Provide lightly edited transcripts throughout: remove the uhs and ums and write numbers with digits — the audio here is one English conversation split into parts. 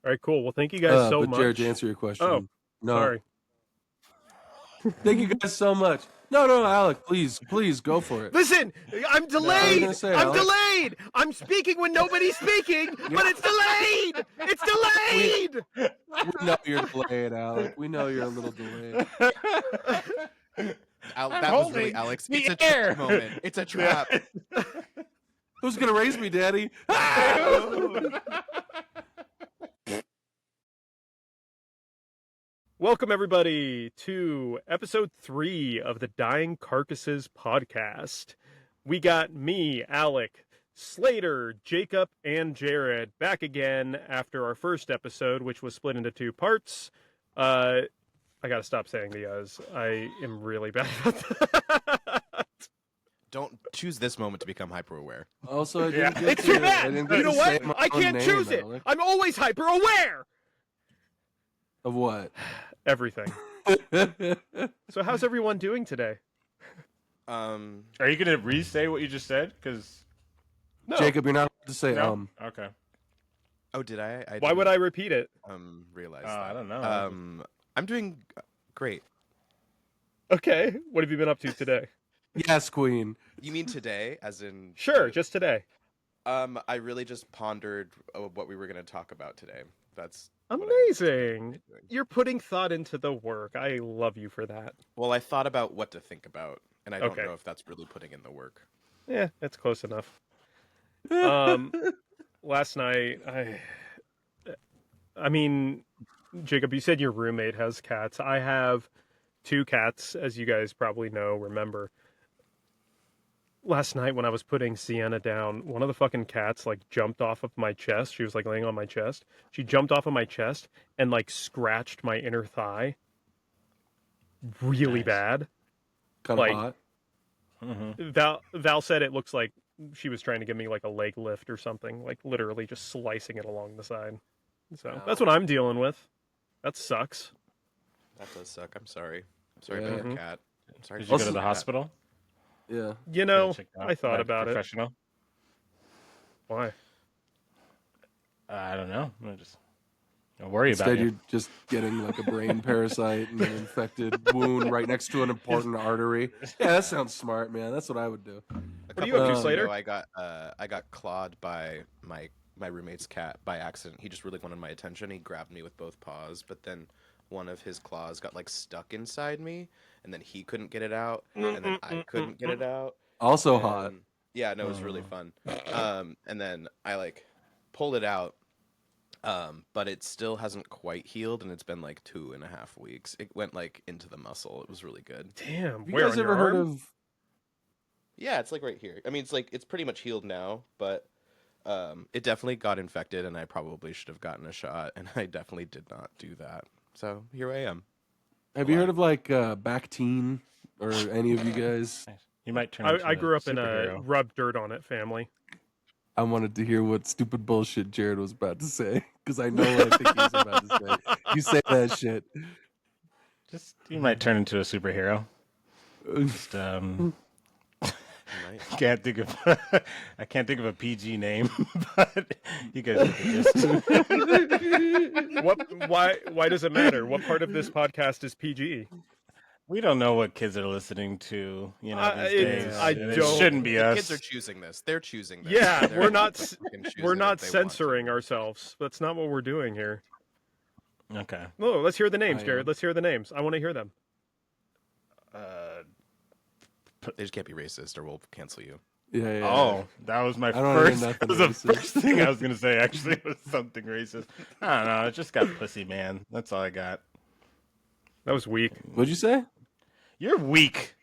All right, cool. Well, thank you guys so but much. Jared, to answer your question, Oh, no. sorry. Thank you guys so much. No, Alec, please go for it. Listen, I'm delayed. What are you gonna say, I'm Alec? delayed. I'm speaking when nobody's speaking, but it's delayed. It's delayed. We know you're delayed, Alec. We know you're a little delayed. That was really Alex. It's a trap moment. It's a trap. Who's gonna raise me, Daddy? Welcome, everybody, to episode 3 of the Dying Carcasses podcast. We got me, Alec, Slater, Jacob, and Jared back again after our first episode, which was split into 2 parts. I gotta stop saying the us. I am really bad at that. Don't choose this moment to become hyper aware. Also, I didn't get It's to, too I bad. didn't get You know to what? say my I own can't name, choose it. Alec. I'm always hyper aware. Of what? Everything. So how's everyone doing today? Are you gonna re-say what you just said? Because No. Jacob, you're not allowed to say no. Okay. Oh, did I? Why would I repeat it? Realize I that. don't know. I'm doing great. Okay. What have you been up to today? Yes, Queen. You mean today, as in? Sure, just today. I really just pondered what we were going to talk about today. That's Amazing. You're putting thought into the work. I love you for that. Well, I thought about what to think about, and I don't Okay. know if that's really putting in the work. Yeah, that's close enough. Last night, I mean, Jacob, you said your roommate has cats. I have 2 cats, as you guys probably remember. Last night when I was putting Sienna down, one of the fucking cats jumped off of my chest. She was laying on my chest. She jumped off of my chest and scratched my inner thigh. Really Nice. bad. Kind of hot. Mm-hmm. Val said it looks like she was trying to give me a leg lift or something, literally just slicing it along the side. So that's what I'm dealing with. That sucks. That does suck. I'm sorry. I'm sorry Yeah. about your cat. I'm sorry. Did you go to the hospital? Yeah. You I thought about it. Professional. Why? I don't know. Don't worry Instead, about you're it. just getting a brain parasite and an infected wound right next to an important artery. Yeah, that sounds smart, man. That's what I would do. What are you up to, Slater? I got clawed by my roommate's cat by accident. He just really wanted my attention. He grabbed me with both paws, but then one of his claws got stuck inside me, and then he couldn't get it out, and then I couldn't get it out. Also And, hot. Yeah, no, it was really fun. And then I pulled it out, but it still hasn't quite healed, and it's been 2.5 weeks. It went into the muscle. It was really good. Damn. Have you Where, guys on your ever heard arm? of? Yeah, it's right here. I mean, it's pretty much healed now, but it definitely got infected, and I probably should have gotten a shot, and I definitely did not do that. So here I am. Have you heard of Bactine or any of you guys? You might turn. I grew up in a superhero. rub dirt on it family. I wanted to hear what stupid bullshit Jared was about to say because I know what I think he was about to say. You say that shit. You might turn into a superhero. Just Right? I can't think of a PG name, but you guys get the gist. Why does it matter? What part of this podcast is PG? We don't know what kids are listening to, these days. don't- Shouldn't be The us. kids are choosing this. They're choosing this. Yeah, They're we're not fucking choosing we're it not if they want to. censoring ourselves. That's not what we're doing here. Okay. No, let's hear the names, I Jared. am. Let's hear the names. I want to hear them. They just can't be racist, or we'll cancel you. Yeah. Oh, that was my I don't hear first. nothing That was the racist. first thing I was gonna say. Actually, was something racist. I don't know. I just got pussy, man. That's all I got. That was weak. What'd you say? You're weak.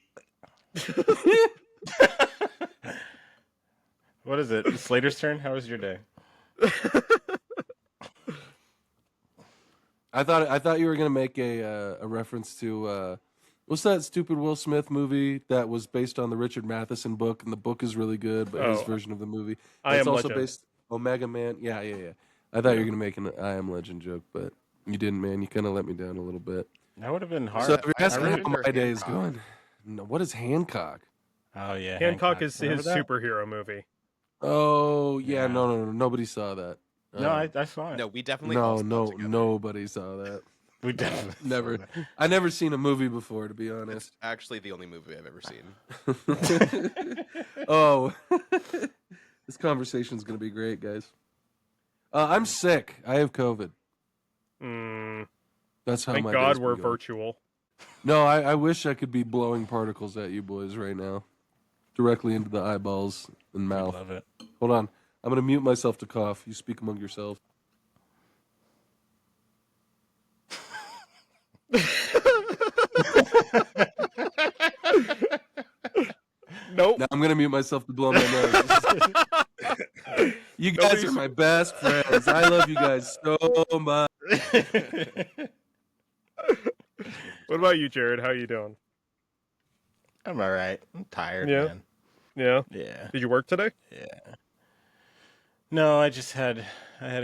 What is it? Slater's turn. How was your day? I thought you were gonna make a reference to what's that stupid Will Smith movie that was based on the Richard Matheson book, and the book is really good, but his Oh, version of the movie. I It's Am also Legend. based Omega Man. Yeah. I thought you were gonna make an I Am Legend joke, but you didn't, man. You kind of let me down a little bit. That would have been hard. So if you're asking really how my prefer day is Hancock. going, no, what is Hancock? Oh yeah, Hancock is Remember his that? superhero movie. Oh yeah, Yeah. no, nobody saw that. No, I saw it. No, we definitely all saw it together. Nobody saw that. We definitely Never. saw that. I never seen a movie before, to be It's honest. actually the only movie I've ever seen. Oh, this conversation's gonna be great, guys. I'm sick. I have COVID. That's how Thank my God day's we're been going. virtual. No, I wish I could be blowing particles at you boys right now, directly into the eyeballs and mouth. Love it. Hold on, I'm gonna mute myself to cough. You speak among yourselves. Nope. Now I'm gonna mute myself to blow my nose. You guys are my best friends. I love you guys so much. What about you, Jared? How you doing? I'm all right. I'm tired, Yeah. man. Yeah. Yeah. Did you work today? Yeah. No, I had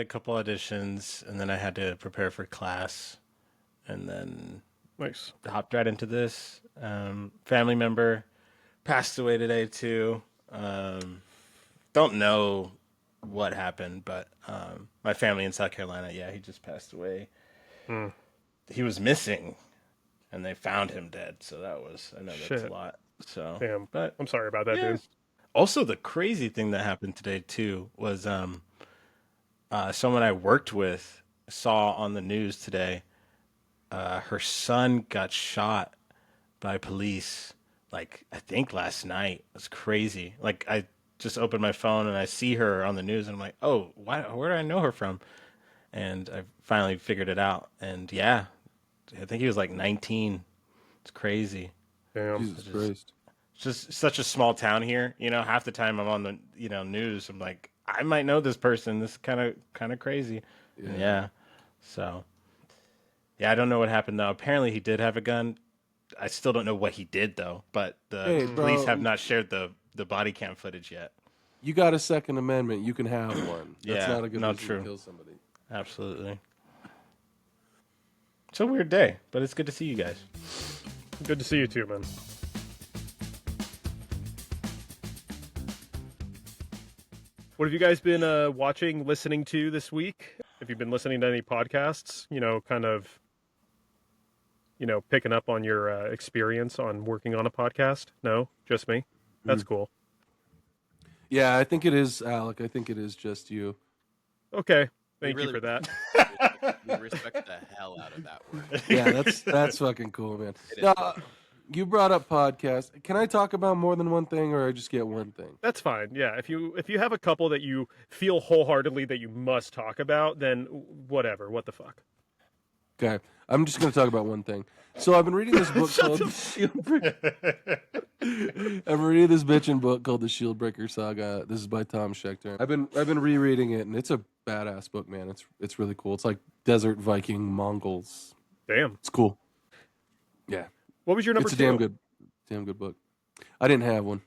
a couple auditions, and then I had to prepare for class, and then Nice. hopped right into this. Family member passed away today too. Don't know what happened, but my family in South Carolina, yeah, he just passed away. He was missing, and they found him dead. So I know that's Shit. a lot. So, Damn. but I'm sorry about that, yeah. dude. Also, the crazy thing that happened today too was someone I worked with saw on the news today. Her son got shot by police, like I think last night. It was crazy. Like I just opened my phone and I see her on the news, and I'm like, oh, where do I know her from? And I finally figured it out. And yeah, I think he was like 19. It's crazy. Damn. Jesus Christ. It's just such a small town here. You know, half the time I'm on the news, I'm like, I might know this person. This is kind of crazy. Yeah. So, yeah, I don't know what happened though. Apparently he did have a gun. I still don't know what he did though. But the police have not shared the body cam footage yet. You got a Second Amendment. You can have one. That's Yeah, not a good not reason true. to kill somebody. Absolutely. It's a weird day, but it's good to see you guys. Good to see you too, man. What have you guys been watching, listening to this week? Have you been listening to any podcasts? Kind of, picking up on your experience on working on a podcast? No, just me. That's cool. Yeah, I think it is, Alec. I think it is just you. Okay, thank really- you for that. We respect the hell out of that word. Yeah, that's fucking cool, man. It is. Now, you brought up podcasts. Can I talk about more than one thing, or I just get one thing? That's fine. Yeah, if you have a couple that you feel wholeheartedly that you must talk about, then whatever. What the fuck? Okay, I'm just going to talk about one thing. So I've been reading this book called The Shieldbreaker. I've been reading this bitchin' book called The Shieldbreaker Saga. This is by Tom Schechter. I've been rereading it, and it's a badass book, man. It's really cool. It's like desert Viking Mongols. Damn. It's cool. Yeah, What was your number it's a two? damn good book. I didn't have one.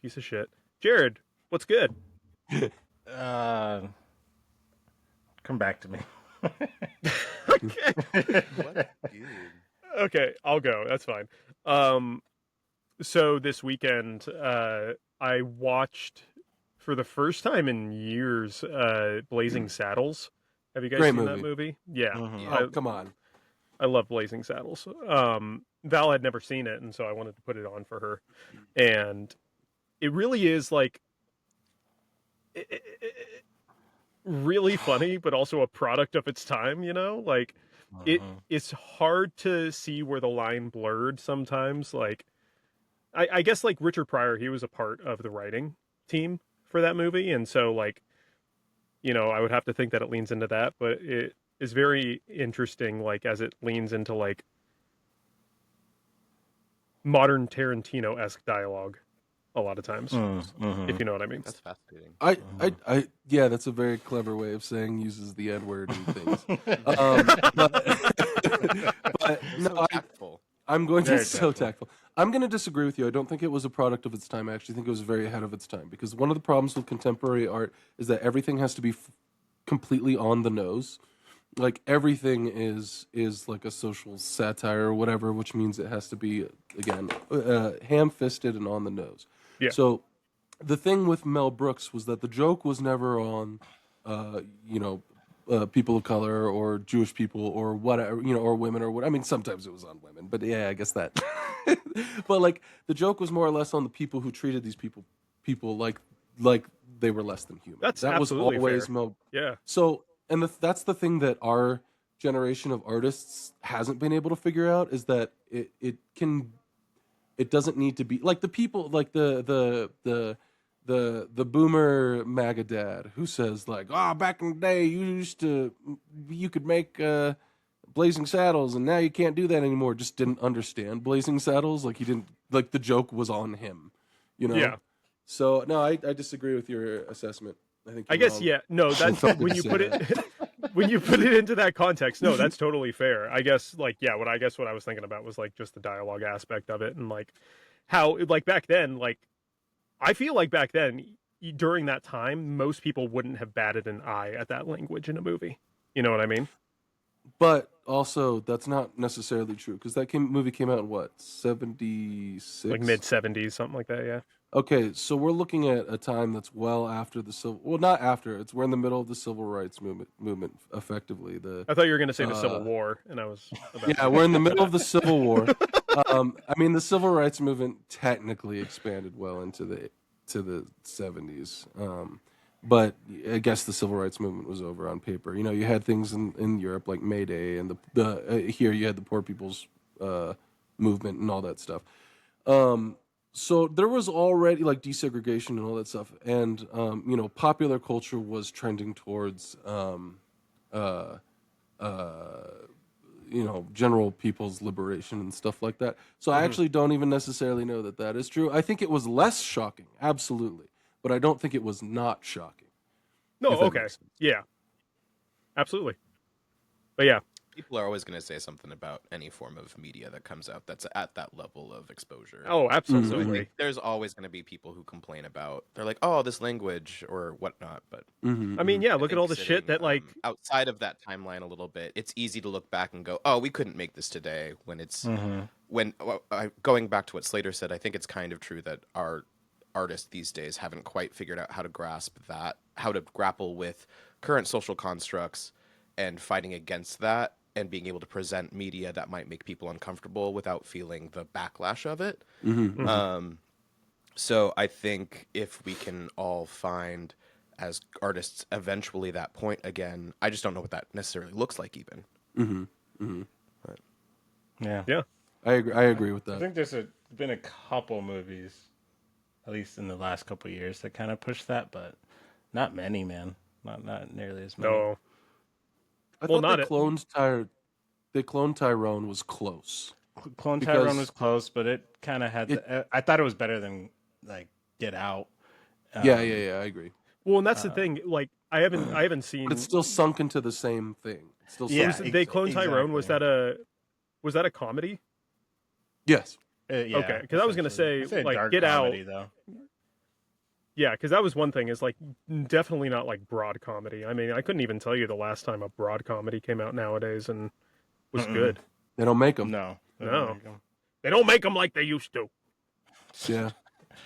Piece of shit. Jared, what's good? Come back to me. What, dude? Okay, I'll go. That's fine. So this weekend, I watched for the first time in years, Blazing Saddles. Have you guys Great seen movie. that movie? Yeah. Yeah. Oh, come on. I love Blazing Saddles. Val had never seen it, and so I wanted to put it on for her. And it really is like really funny, but also a product of its time. Like it's hard to see where the line blurred sometimes. Like I guess like Richard Pryor, he was a part of the writing team for that movie, and so like I would have to think that it leans into that, but it is very interesting, like as it leans into like modern Tarantino-esque dialogue a lot of times, if you know what I mean. That's fascinating. I yeah, that's a very clever way of saying uses the N word and things. But no, So tactful. I'm going to Very so tactful. tactful. I'm going to disagree with you. I don't think it was a product of its time. I actually think it was very ahead of its time, because one of the problems with contemporary art is that everything has to be completely on the nose. Like everything is like a social satire or whatever, which means it has to be again ham-fisted and on the nose. Yeah. So the thing with Mel Brooks was that the joke was never on, you know, people of color or Jewish people or whatever, you know, or women or what. I mean, sometimes it was on women, but yeah, I guess that. But like the joke was more or less on the people who treated these people like they were less than human. That's That was absolutely always fair. Mel. Yeah. So, and that's the thing that our generation of artists hasn't been able to figure out is that it doesn't need to be like the people like the boomer MAGA dad who says like, oh, back in the day you could make Blazing Saddles and now you can't do that anymore. Just didn't understand Blazing Saddles. Like he didn't like the joke was on him, you know. Yeah. So no, I disagree with your assessment. I guess yeah. No, that's when you put it when you put it into that context. No, that's totally fair. I guess like yeah. What I was thinking about was like just the dialogue aspect of it and like how like back then like I feel like back then during that time most people wouldn't have batted an eye at that language in a movie. You know what I mean? But also, that's not necessarily true because movie came out in what 76, Like mid 70s, something like that. Yeah. Okay, so we're looking at a time that's well after the civil. Well, not after. We're in the middle of the civil rights movement. Effectively, I thought you were going to say the Civil War, and I was. Yeah, we're in the middle of the Civil War. I mean, the civil rights movement technically expanded well into the 70s, but I guess the civil rights movement was over on paper. You know, you had things in Europe like May Day, and here you had the Poor People's movement and all that stuff. So there was already like desegregation and all that stuff, and you know, popular culture was trending towards you know, general people's liberation and stuff like that. So I actually don't even necessarily know that that is true. I think it was less shocking, absolutely, but I don't think it was not shocking. No, if that okay, makes sense. yeah, absolutely, but yeah, People are always going to say something about any form of media that comes out that's at that level of exposure. oh, So I absolutely. think there's always going to be people who complain about, they're like, oh, this language or whatnot. But I mean, yeah, look at all the shit that like outside of that timeline a little bit, it's easy to look back and go, oh, we couldn't make this today. When it's going back to what Slater said, I think it's kind of true that our artists these days haven't quite figured out how to grasp that, how to grapple with current social constructs and fighting against that and being able to present media that might make people uncomfortable without feeling the backlash of it. So I think if we can all find as artists eventually that point again, I just don't know what that necessarily looks like even. But, Yeah. I agree with I that. think there's been a couple movies, at least in the last couple of years, that kind of push that, but not many, man. Not nearly as many. no, I Well, thought not they it- cloned Tyrone was close. Clone Because Tyrone was close, but it kind of had. I thought it was better than like Get Out. Yeah, I agree. well, and that's the thing. Like, I haven't seen. But it's still sunk into the same thing. It's still Yeah, sunk They cloned Tyrone. exactly. Was that a comedy? Yes. Yeah, Okay, 'cause I was gonna essentially. say, I'd like, dark Get Out- comedy, though. Yeah, because that was one thing. Is like definitely not like broad comedy. I mean, I couldn't even tell you the last time a broad comedy came out nowadays and was good. They don't make them. No, No. They don't make them like they used to. Yeah.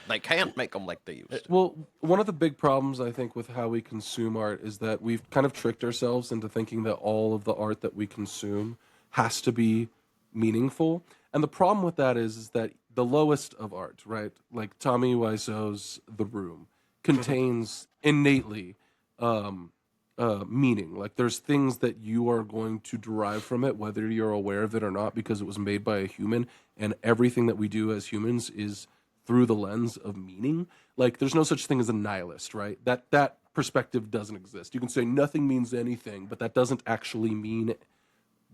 they can't make them like they used to. Well, one of the big problems I think with how we consume art is that we've kind of tricked ourselves into thinking that all of the art that we consume has to be meaningful. And the problem with that is that the lowest of art, right? Like Tommy Wiseau's The Room contains innately meaning. Like there's things that you are going to derive from it, whether you're aware of it or not, because it was made by a human, and everything that we do as humans is through the lens of meaning. Like there's no such thing as a nihilist, right? That perspective doesn't exist. You can say nothing means anything, but that doesn't actually mean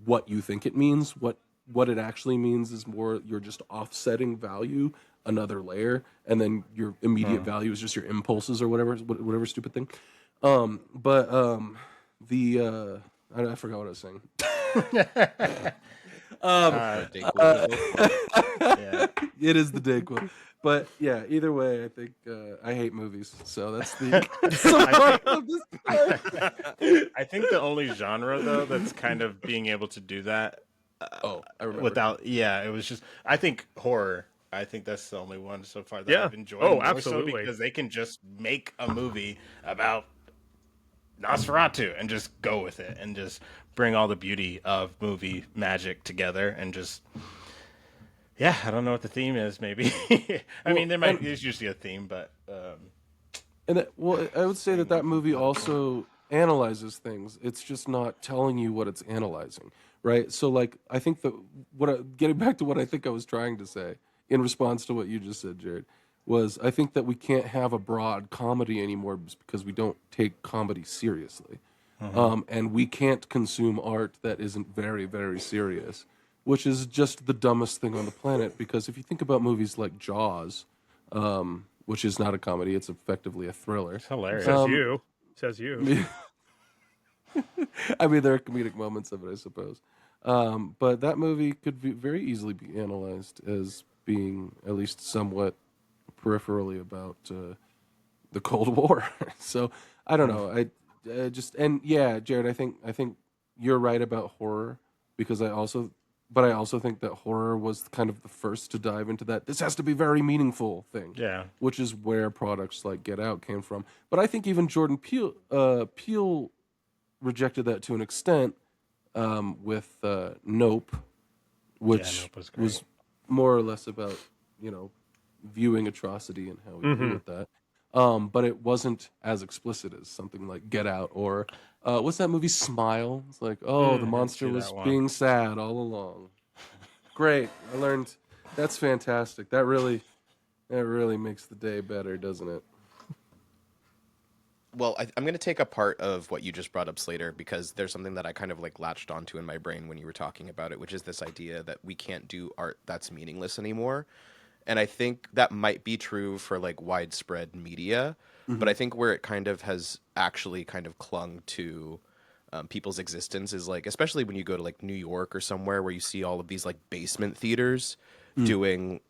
what you think it means. What it actually means is more you're just offsetting value another layer, and then your immediate value is just your impulses or whatever stupid thing. I forgot what I was saying. Yeah. It is the day quote. But yeah, either way, I think I hate movies, so that's the of this part. I think the only genre though that's kind of being able to do that I remember. without it was just I think horror I think that's the only one so far that Yeah. I've enjoyed. Oh, more absolutely. So because they can just make a movie about Nosferatu and just go with it and just bring all the beauty of movie magic together and just. Yeah, I don't know what the theme is. Maybe I mean there's usually a theme, but I would say that movie also analyzes things. It's just not telling you what it's analyzing, right? So, like, I think getting back to what I think I was trying to say in response to what you just said, Jared, was I think that we can't have a broad comedy anymore because we don't take comedy seriously, and we can't consume art that isn't very, very serious, which is just the dumbest thing on the planet. Because if you think about movies like Jaws. Which is not a comedy; it's effectively a thriller. it's hilarious. Says you. I mean, there are comedic moments of it, I suppose. But that movie could very easily be analyzed as being at least somewhat peripherally about the Cold War. So I don't know. Jared, I think you're right about horror because I also think that horror was kind of the first to dive into that. This has to be very meaningful thing. Yeah. Which is where products like Get Out came from. But I think even Jordan Peele rejected that to an extent with Nope, which Nope was great. was more or less about, viewing atrocity and how we deal with that. But it wasn't as explicit as something like Get Out or what's that movie, Smile? It's like, the monster was being sad all along. Great. I learned. That's fantastic. That really makes the day better, doesn't it? Well, I'm going to take a part of what you just brought up, Slater, because there's something that I kind of like latched onto in my brain when you were talking about it, which is this idea that we can't do art that's meaningless anymore. And I think that might be true for like widespread media, but I think where it kind of has actually kind of clung to people's existence is like, especially when you go to like New York or somewhere where you see all of these like basement theaters doing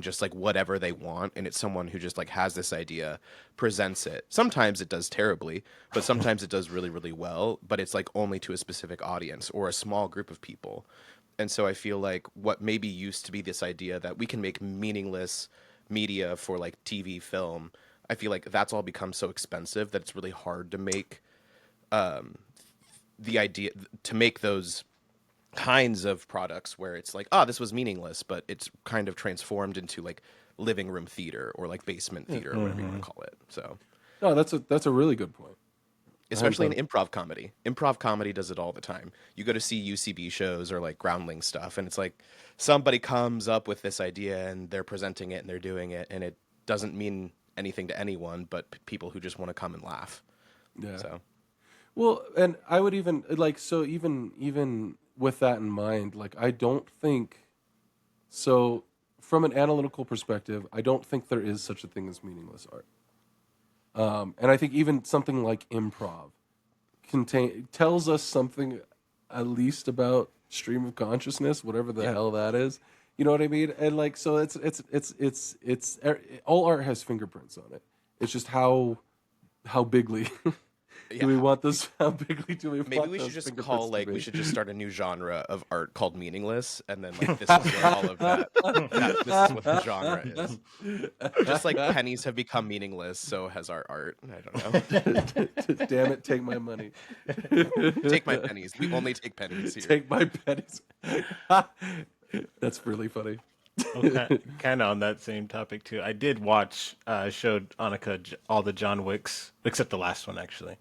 just like whatever they want, and it's someone who just like has this idea, presents it. Sometimes it does terribly, but sometimes it does really, really well, but it's like only to a specific audience or a small group of people. And so I feel like what maybe used to be this idea that we can make meaningless media for like TV, film, I feel like that's all become so expensive that it's really hard to make the idea to make those kinds of products where it's like, this was meaningless, but it's kind of transformed into like living room theater or like basement theater or whatever you want to call it. So No, that's a really good point. especially in improv comedy. Improv comedy does it all the time. You go to see UCB shows or like Groundling stuff, and it's like somebody comes up with this idea and they're presenting it and they're doing it, and it doesn't mean anything to anyone but people who just want to come and laugh. Yeah. So Well, and I would even like so even with that in mind, like I don't think so from an analytical perspective, I don't think there is such a thing as meaningless art. And I think even something like improv tells us something at least about stream of consciousness, whatever the hell that is. You know what I mean? And like so it's all art has fingerprints on it. It's just how bigly do we want this? How bigly do we? maybe want we those should just fingerprints call to like be? we should just start a new genre of art called meaningless, and then like this is where all of this is what the genre is. Just like pennies have become meaningless, so has our art. I don't know. Damn it! Take my money. Take my pennies. We only take pennies here. Take my pennies. That's really funny. Okay, kind of on that same topic too. I did watch, showed Annika all the John Wicks except the last one actually.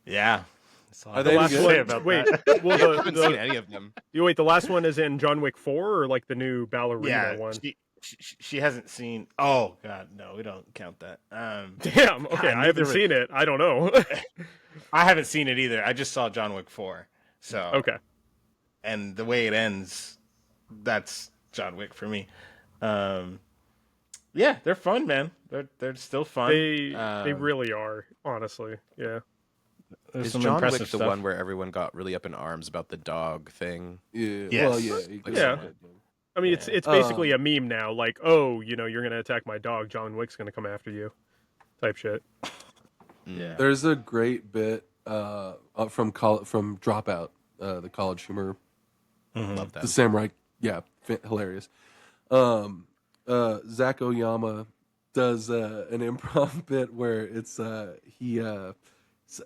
Yeah, that's all Are I they have to good? say about Wait, that. well, I haven't seen any of them. the last one is in John Wick 4 or like the new ballerina Yeah, one? she hasn't seen. Oh God, no, we don't count that. Damn. Okay, God, I haven't neither seen it. I don't know. I haven't seen it either. I just saw John Wick 4. So Okay. and the way it ends, that's John Wick for me. Yeah, they're fun, man. They're still fun. They really are, honestly. Yeah. There's Is some John Wick impressive the stuff. one where everyone got really up in arms about the dog thing? Yeah. Yes. Well, yeah. Yeah. I mean, it's basically a meme now. Like, oh, you're gonna attack my dog. John Wick's gonna come after you, type shit. Yeah. There's a great bit from Dropout, the College Humor, Love that. the Yeah, hilarious. Zach Oyama does an improv bit where it's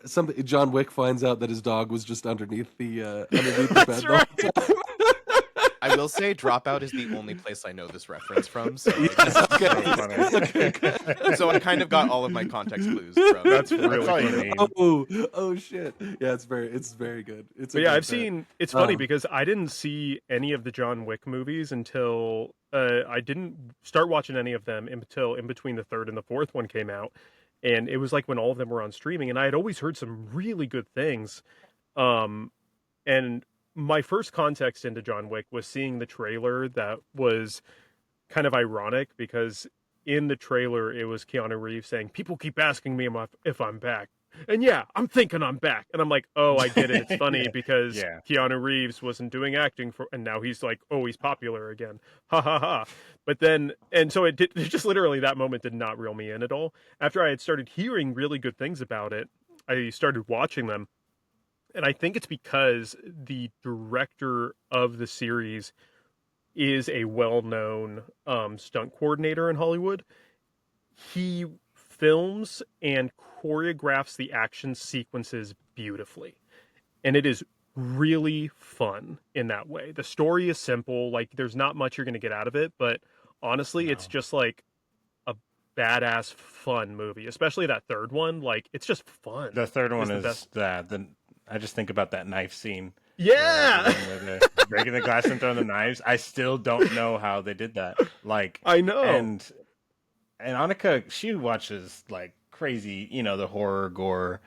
something John Wick finds out that his dog was just underneath the bed That's the right. whole time. I will say Dropout is the only place I know this reference from, so like, So funny. so I kind of got all of my context clues from. That's really That's all you funny. need. Oh shit! Yeah, it's very good. It's a But yeah, good I've bit. seen. It's funny Um, because I didn't see any of the John Wick movies until I didn't start watching any of them until in between the third and the fourth one came out, and it was like when all of them were on streaming, and I had always heard some really good things. Um, and my first context into John Wick was seeing the trailer that was kind of ironic because in the trailer it was Keanu Reeves saying, "People keep asking me if I'm back." And yeah, I'm thinking I'm back. And I'm like, "Oh, I get it. It's funny because Yeah. Keanu Reeves wasn't doing acting for and now he's like, "Oh, he's popular again." Ha ha ha. But then and so it just literally that moment did not reel me in at all. After I had started hearing really good things about it, I started watching them. And I think it's because the director of the series is a well-known stunt coordinator in Hollywood. He films and choreographs the action sequences beautifully, and it is really fun in that way. The story is simple, like there's not much you're going to get out of it, but honestly, it's No. just like a badass fun movie, especially that third one. Like it's just fun. The third one the is best. the I just think about that knife scene. Yeah, Where they're breaking the glass and throwing the knives. I still don't know how they did that. Like, I know. and Annika, she watches like crazy, the horror, gore,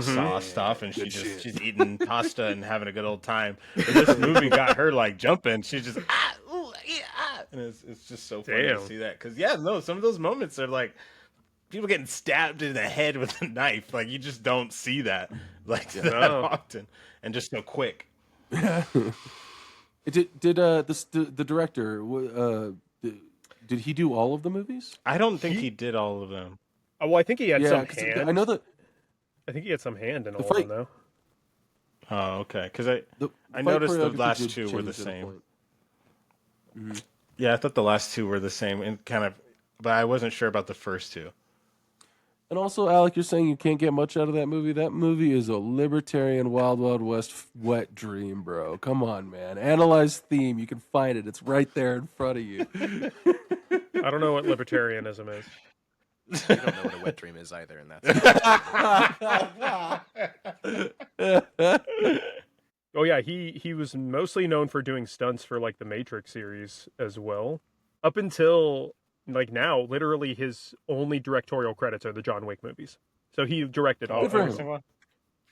Saw stuff, and good shit. she's eating pasta and having a good old time. But this movie got her like jumping. She's just ooh, yeah, and it's just so funny to Damn. see that because some of those moments are like people getting stabbed in the head with a knife. Like you just don't see that that No. often, and just so quick. The director did he do all of the movies? I don't think he did all of them. Well, I think he had some 'cause hand. I know that I think he had some hand in all fight- of them, though. Oh, okay. Because the I fight noticed the choreography last did two were the change at a same. point. Yeah, I thought the last two were the same, and but I wasn't sure about the first two. And also, Alec, you're saying you can't get much out of that movie. That movie is a libertarian Wild Wild West wet dream, bro. Come on, man. Analyze theme. You can find it. It's right there in front of you. I don't know what libertarianism is. I don't know what a wet dream is either, and that's Oh yeah, he was mostly known for doing stunts for like the Matrix series as well. Up until like now, literally his only directorial credits are the John Wick movies. So he directed all Good for of him. them. Second one?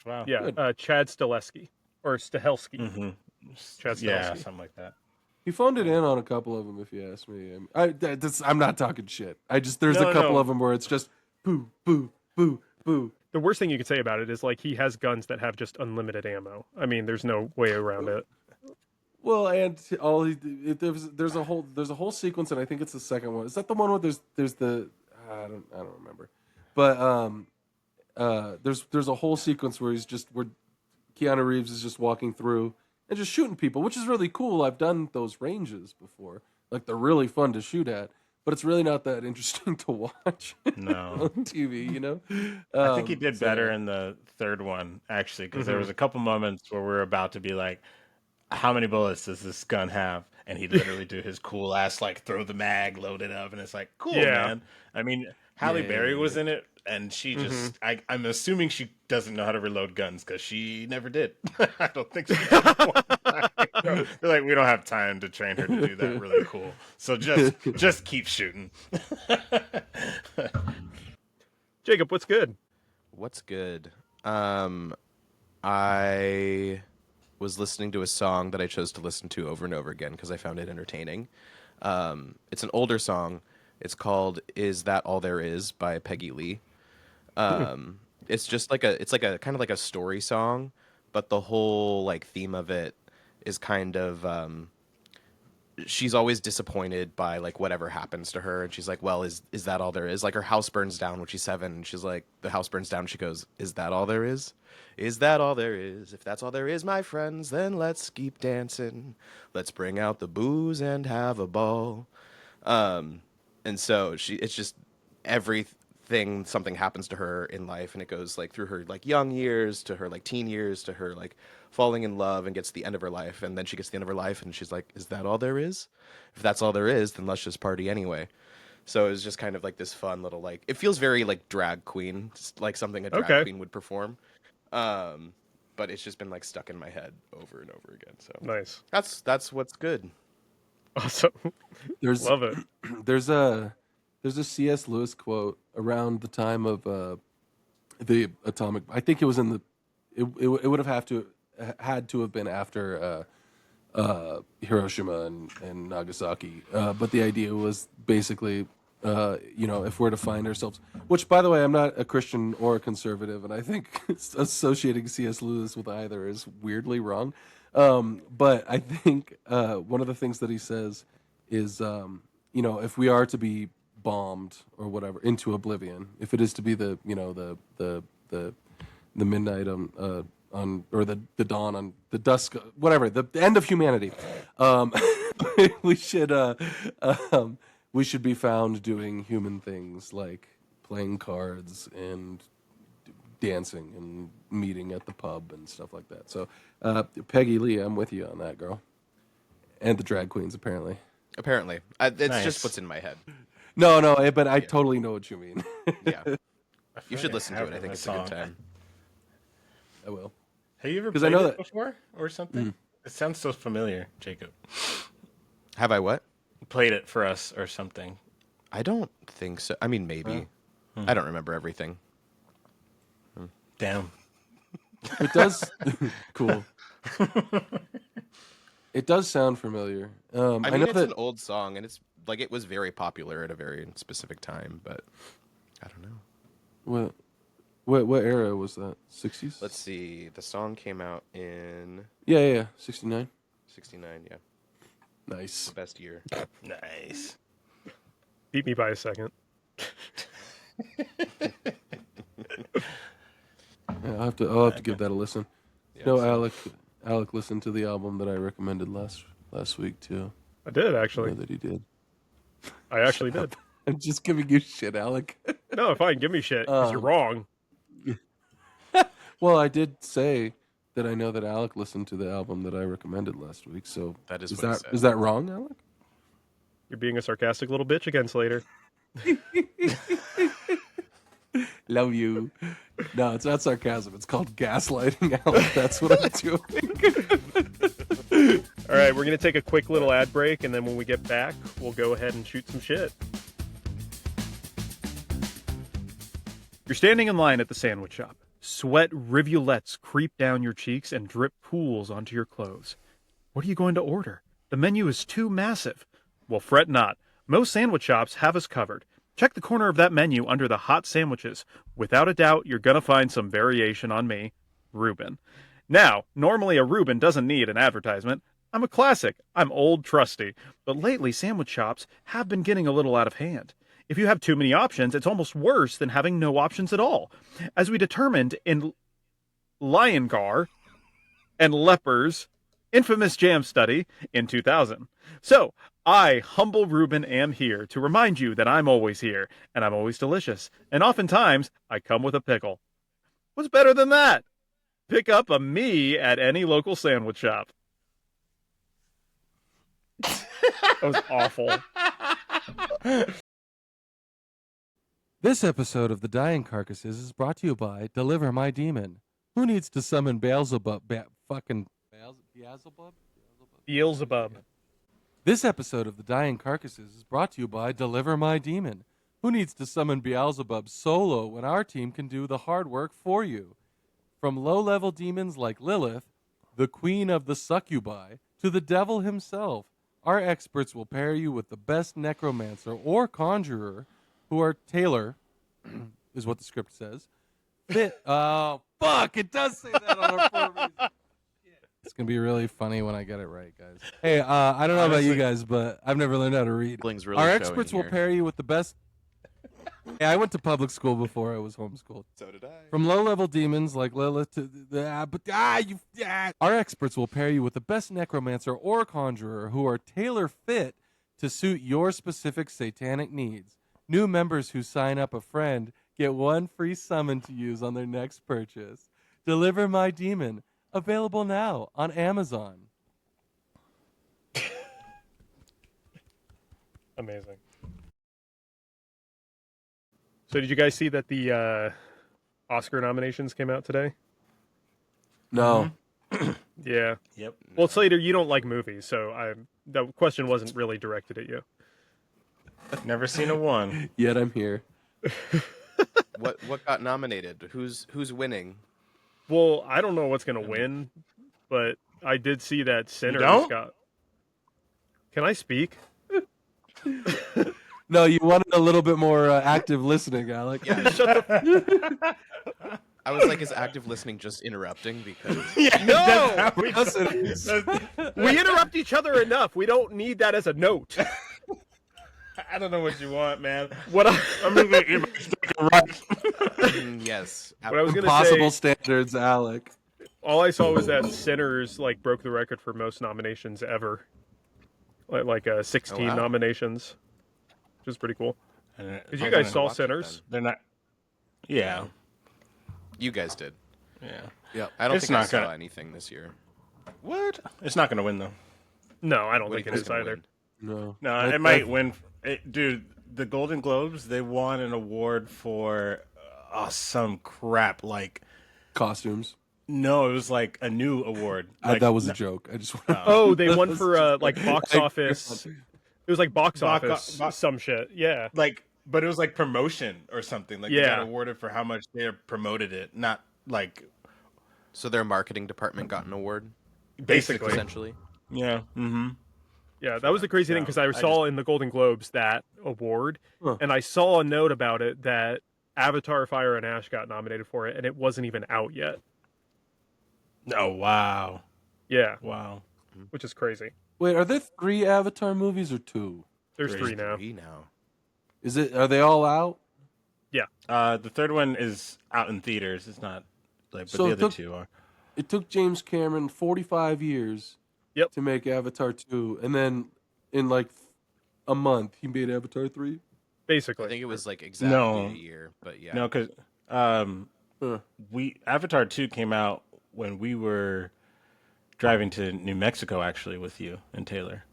Wow. Yeah, Good. Chad Stahelski or Stahelski. Mm-hmm. Chad Yeah, Stahelski. something like that. He phoned it in on a couple of them, if you ask me. I'm not talking shit. There's No, a couple no. of them where it's just boo, boo, boo, boo. The worst thing you could say about it is like he has guns that have just unlimited ammo. I mean, there's no way around it. Well, and there's a whole sequence, and I think it's the second one. Is that the one where there's the I don't remember, but there's a whole sequence where where Keanu Reeves is just walking through and just shooting people, which is really cool. I've done those ranges before, like they're really fun to shoot at, but it's really not that interesting to watch No. on TV. I think he did so, better yeah. in the third one, actually, because there was a couple moments where we were about to be like, how many bullets does this gun have? And he'd literally do his cool ass, like, throw the mag, load it up, and it's like, cool, Yeah. man. I mean, Halle Yeah, Berry yeah, was in it, and she just, I'm assuming she doesn't know how to reload guns, because she never did. I don't think she did. They're like, we don't have time to train her to do that really cool. So just keep shooting. Jacob, what's good? what's good. I was listening to a song that I chose to listen to over and over again because I found it entertaining. It's an older song. It's called "Is That All There Is" by Peggy Lee. It's just like a kind of like a story song, but the whole like theme of it is kind of she's always disappointed by like whatever happens to her, and she's like, well, is that all there is? Like her house burns down when she's 7, and she's like, the house burns down, and she goes, is that all there is? Is that all there is? If that's all there is, my friends, then let's keep dancing. Let's bring out the booze and have a ball. And so it's just everything, something happens to her in life, and it goes like through her like young years to her like teen years to her like falling in love, and gets to the end of her life, and then she gets to the end of her life, and she's like, is that all there is? If that's all there is, then let's just party anyway. So it was just kind of like this fun little like, it feels very like drag queen, like something a drag queen would perform. But it's just been like stuck in my head over and over again. So Nice. that's what's good. Awesome. Love it. There's a C.S. Lewis quote around the time of the atomic. I think it was in the. It would have had to have been after Hiroshima and Nagasaki. But the idea was basically, if we're to find ourselves, which by the way, I'm not a Christian or a conservative, and I think associating C.S. Lewis with either is weirdly wrong. But I think one of the things that he says is, if we are to be bombed or whatever into oblivion, if it is to be the midnight on or the dawn on the dusk, whatever, the end of humanity, we should be found doing human things like playing cards and dancing and meeting at the pub and stuff like that. So, Peggy Lee, I'm with you on that, girl. And the drag queens, apparently. It's Nice. just what's in my head. No, but I totally know what you mean. Yeah, I you feel should like listen to have it. I think that it's a good song. time. I will. Have you ever 'Cause played I know it that- before or something? It sounds so familiar, Jacob. Have I what? Played it for us or something. I don't think so. I mean, maybe. I don't remember everything. Damn. It does. Cool. It does sound familiar. I I mean, know it's that. an old song, and it's like it was very popular at a very specific time, but I don't know. What era was that? 60s? Let's see. The song came out in Yeah. 69. 69. Yeah, Nice. best year. Nice. Beat me by a second. Yeah, I'll have to give that a listen. Yeah, No, so- Alec listened to the album that I recommended last week too. I did, I know actually. that he did. I actually did. I'm just giving you shit, Alec. No, fine. Give me shit, because you're wrong. Well, I did say that I know that Alec listened to the album that I recommended last week. So That is is what he that said. is that wrong, Alec? You're being a sarcastic little bitch again, Slater. Love you. No, it's not sarcasm. It's called gaslighting, Alec. That's what I'm doing. All right, we're going to take a quick little ad break, and then when we get back, we'll go ahead and shoot some shit. You're standing in line at the sandwich shop. Sweat rivulets creep down your cheeks and drip pools onto your clothes. What are you going to order? The menu is too massive. Well, fret not. Most sandwich shops have us covered. Check the corner of that menu under the hot sandwiches. Without a doubt, you're going to find some variation on me, Reuben. Now, normally a Reuben doesn't need an advertisement. I'm a classic. I'm old trusty. But lately, sandwich shops have been getting a little out of hand. If you have too many options, it's almost worse than having no options at all. As we determined in Liongar and Leper's infamous jam study in 2000. So, I, humble Reuben, am here to remind you that I'm always here, and I'm always delicious, and oftentimes I come with a pickle. What's better than that? Pick up a me at any local sandwich shop. That was awful. This episode of The Dying Carcasses is brought to you by Deliver My Demon. Who needs to summon Beelzebub? Beelzebub? Beelzebub. This episode of The Dying Carcasses is brought to you by Deliver My Demon. Who needs to summon Beelzebub solo when our team can do the hard work for you? From low-level demons like Lilith, the queen of the succubi, to the devil himself, our experts will pair you with the best necromancer or conjurer who are Taylor, is what the script says. Oh, fuck, it does say that on our form. gonna be really funny when I get it right, guys. Hey, I don't know about you guys, but I've never learned how to read. Bling's really Our showing experts will here. pair you with the best. Hey, I went to public school before I was homeschooled. So did I. From low-level demons like Lilith to our experts will pair you with the best necromancer or conjurer who are tailor-fit to suit your specific satanic needs. New members who sign up a friend get 1 free summon to use on their next purchase. Deliver My Demon, available now on Amazon. Amazing. So did you guys see that the Oscar nominations came out today? No. Yeah. Yep. Well, Slater, you don't like movies, so the question wasn't really directed at you. Never seen a one. Yet I'm here. What got nominated? Who's winning? Well, I don't know what's going to win, but I did see that Sinners don't? got... Can I speak? No, you wanted a little bit more active listening, Alec. Yeah. Shut the... I was like, is active listening just interrupting? Because Yeah, No! that's how we- Yes, it is. We interrupt each other enough. We don't need that as a note. I don't know what you want, man. What I'm gonna get you right. yes, what I was going to Impossible say, standards, Alec. all I saw was that Sinners broke the record for most nominations ever. Like 16 Oh, wow. nominations, which is pretty cool. Because you I guys don't saw watch it Sinners. They're not. Yeah. you guys did. Yeah. Yep. I don't It's think I not saw gonna- anything this year. What? It's not gonna win though. No, I don't What do think you it think's is gonna either. win? No. No, I- it might win. Dude, the Golden Globes, they won an award for some crap. Like, Costumes. no, it was like a new award. Like, That was a joke. I just want Oh, they won for box office. It was like box Box- office, box- some shit. Yeah. like, but it was like promotion or something. Like, they Yeah. got awarded for how much they promoted it. Not like, So their marketing department got an award, Basically. essentially. yeah. Mm-hmm. Yeah, that was the crazy thing because I saw in the Golden Globes that award, Huh. and I saw a note about it that Avatar: Fire and Ash got nominated for it, and it wasn't even out yet. Oh wow, Yeah, wow. which is crazy. Wait, are there 3 Avatar movies or 2? There's Three. 3 now. Now. Is it? Are they all out? The third one is out in theaters. It's not like, but So the it other took- 2 are. It took James Cameron 45 years Yep. to make Avatar 2, and then in like a month he made Avatar 3. I Basically, think it was like exactly No. a year, but yeah. No, because Huh. Avatar 2 came out when we were driving to New Mexico, actually, with you and Taylor.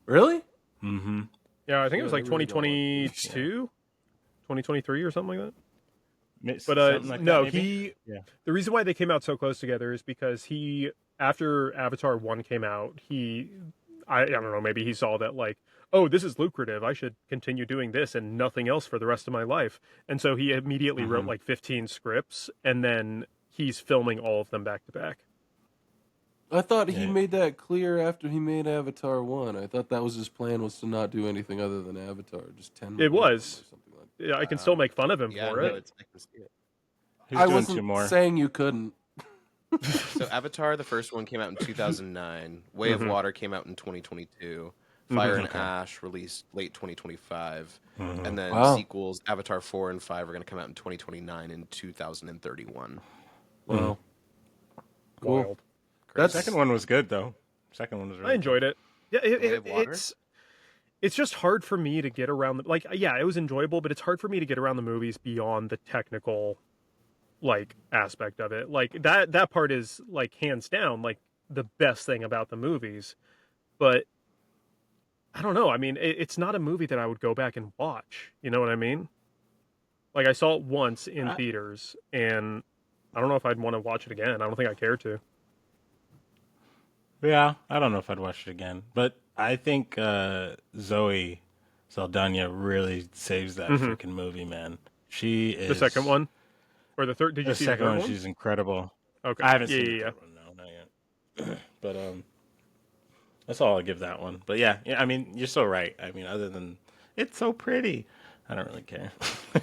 Really? Mm-hmm. yeah, I think it was Yeah, like I really don't 2022, 2023 or something like that. But Something like no, that, maybe? Yeah. The reason why they came out so close together is because after Avatar 1 came out, I don't know, maybe he saw that oh, this is lucrative. I should continue doing this and nothing else for the rest of my life. And so he immediately wrote 15 scripts, and then he's filming all of them back to back. I thought he Yeah. made that clear after he made Avatar 1. I thought that was his plan, was to not do anything other than Avatar, just 10 It movies was. or something like that. Yeah, I can still make fun of him yeah, for no, it. I can see it. He's I doing wasn't 2 more. saying you couldn't. So Avatar, the first one came out in 2009. Way of Water came out in 2022. Fire and Ash released late 2025. And then Wow. sequels, Avatar 4 and 5 are going to come out in 2029 and 2031. Wow. Cool. Wild. The That's second one was good, though. Second one was really I enjoyed it. Yeah, Way of Water? it's just hard for me to get around yeah, it was enjoyable, but it's hard for me to get around the movies beyond the technical aspect of it. That part is hands down the best thing about the movies. But I don't know. I mean, it's not a movie that I would go back and watch. You know what I mean? I saw it once in theaters, and I don't know if I'd want to watch it again. I don't think I care to. Yeah, I don't know if I'd watch it again, but I think Zoe Saldana really saves that freaking movie, man. She is The second one? Or the third? Did you The see the second third one, one? she's incredible. Okay. I haven't yeah, seen yeah, the yeah. third one, no, not yet. But that's all I'll give that one. But yeah, I mean, you're so right. I mean, other than it's so pretty, I don't really care.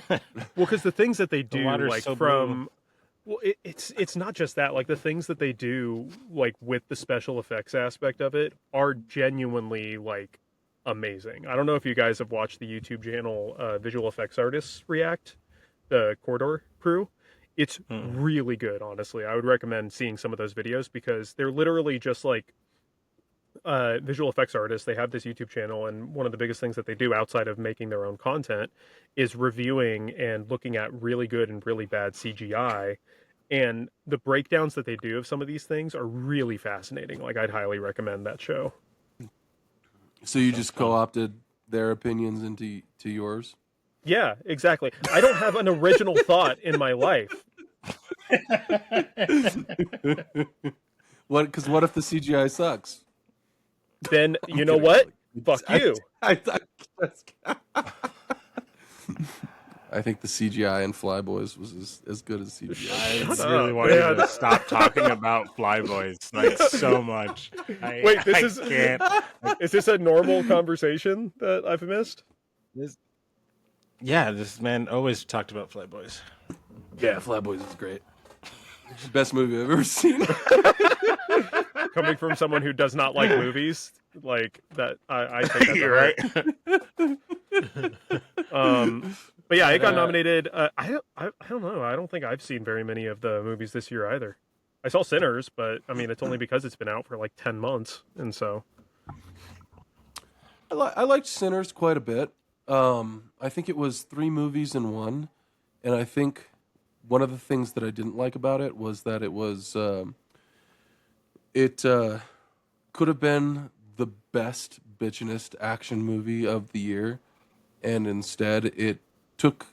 Well, because the things that they do, water's so from Well, it's not just that. Like the things that they do, like with the special effects aspect of it, are genuinely like amazing. I don't know if you guys have watched the YouTube channel Visual Effects Artists React, the Corridor crew. It's Mm. really good, honestly. I would recommend seeing some of those videos because they're literally just like visual effects artists. They have this YouTube channel, and one of the biggest things that they do outside of making their own content is reviewing and looking at really good and really bad CGI. And the breakdowns that they do of some of these things are really fascinating. Like, I'd highly recommend that show. So you Sounds just fun. co-opted their opinions into yours? Yeah, exactly. I don't have an original thought in my life. What? Because what if the CGI sucks? Then I'm you know kidding, what? Alec. Fuck you. I think the CGI in Flyboys was as good as CGI. I Shut really up, want you man. to stop talking about Flyboys like so much. Wait, I can't. is this a normal conversation that I've missed? Yeah, this man always talked about Flyboys. Yeah, Flyboys is great. Best movie I've ever seen. Coming from someone who does not like movies, like that, I take that to You're heart. right. But yeah, it got Uh, nominated. I don't know. I don't think I've seen very many of the movies this year either. I saw Sinners, but I mean, it's only because it's been out for like 10 months, and so I liked Sinners quite a bit. I think it was 3 movies in one, and I think one of the things that I didn't like about it was that it was could have been the best bitchinest action movie of the year, and instead it took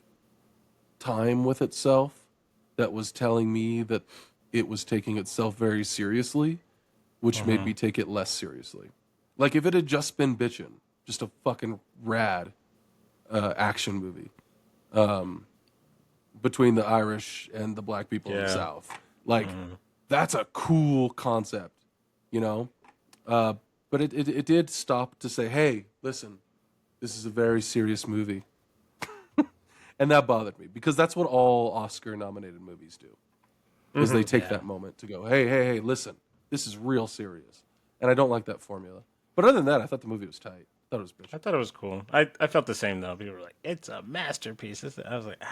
time with itself that was telling me that it was taking itself very seriously, which made me take it less seriously. Like if it had just been bitchin', just a fucking rad action movie between the Irish and the black people in the Yeah. South, like that's a cool concept, you know. But it did stop to say, hey, listen, this is a very serious movie. And that bothered me because that's what all Oscar nominated movies do. Is they take that moment to go, hey, listen, this is real serious. And I don't like that formula. But other than that, I thought the movie was tight. I thought it was bitchin'. I thought it was cool. I felt the same though. People were like, "It's a masterpiece." I was like,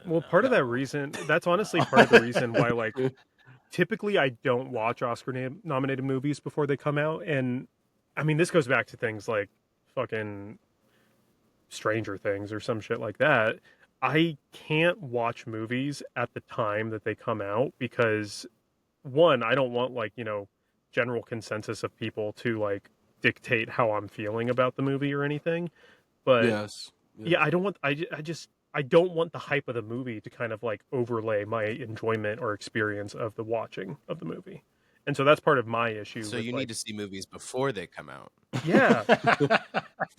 well, part of that reason, that's honestly part of the reason why, like, typically I don't watch Oscar nominated movies before they come out, and I mean, this goes back to things like fucking Stranger Things or some shit like that. I can't watch movies at the time that they come out because one, I don't want like, general consensus of people to like dictate how I'm feeling about the movie or anything. But Yes. yeah, I don't want I don't want the hype of the movie to kind of like overlay my enjoyment or experience of the watching of the movie. And so that's part of my issue So with, you like, need to see movies before they come out. yeah,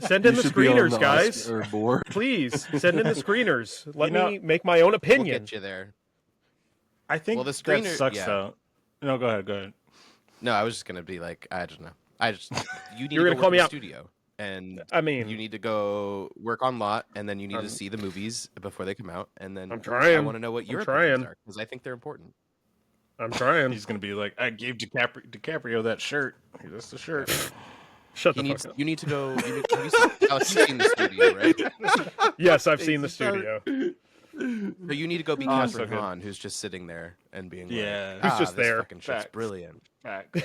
send in You the should be on screeners, the guys. Oscar board. Please send in the screeners. Let You know, me make my own We'll opinion. get you there. I think Well, the that screener- sucks yeah. though. No, go ahead. No, I was just gonna be like, I don't know. You need You're to gonna go call work me in the out. studio, and I mean, you need to go work on lot, and then you need I'm- to see the movies before they come out, and then I'm I trying. want to know what your I'm opinions trying. are because I think they're important. I'm trying. He's gonna be like, "I gave DiCaprio that shirt. That's the shirt." Shut You the need fuck up. you need to go. Alex, you've seen the studio, right? Yes, I've seen the studio. So you need to go be Oh, so Catherine good. Hahn, who's just sitting there and being Yeah. like, Who's just this there. fucking shit's Facts. brilliant. Fact.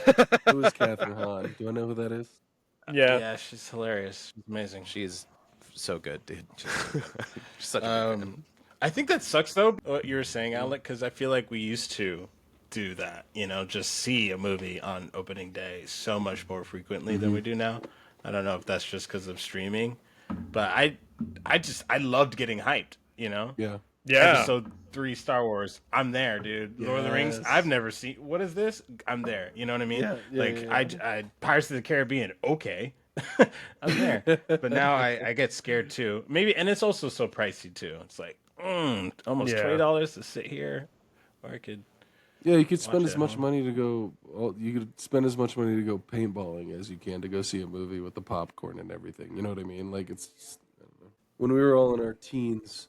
Who is Catherine Hahn? Do I know who that is? Yeah. Yeah, she's hilarious. She's amazing. She's so good, dude. She's such a good fan. I think that sucks though, what you were saying, Alec, because I feel like we used to do that, just see a movie on opening day so much more frequently than we do now. I don't know if that's just because of streaming, but I loved getting hyped, Yeah. Yeah. Episode 3 Star Wars, I'm there, dude. Lord of the Rings, Yes. I've never seen. What is this? I'm there. You know what I mean? Yeah, I Pirates of the Caribbean, okay. I'm there. But now I get scared too. Maybe, and it's also so pricey too. It's like, almost Yeah. $20 to sit here, or I could. Yeah, you could spend Watch as it much at home. money to go. Well, you could spend as much money to go paintballing as you can to go see a movie with the popcorn and everything. You know what I mean? Like it's. Just, I don't know. When we were all in our teens,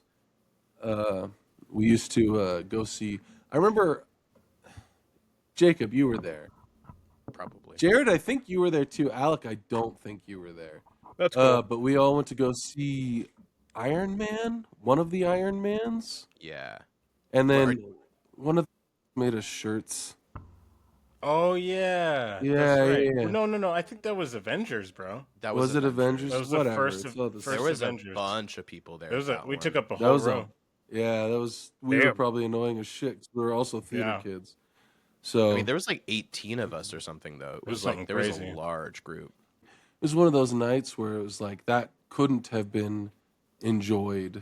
we used to go see. I remember, Jacob, you were there. Probably. Jared, I think you were there too. Alec, I don't think you were there. That's cool. But we all went to go see Iron Man, one of the Iron Mans, Yeah. and Well, then one of them made us shirts. Oh yeah, Yeah, that's right. yeah, yeah. Well, no. I think that was Avengers, bro. That Was it Avengers? That was the Whatever. first It's all the first There same. was Avengers. a bunch of people there. There was at we that took one. up a That whole was row. Yeah, that was. We were Damn. probably annoying as shit 'cause we were also theater Yeah. kids. So I mean, there was like 18 of us or something though. It was like something there was crazy. a large group. it was one of those nights where it was like that couldn't have been enjoyed,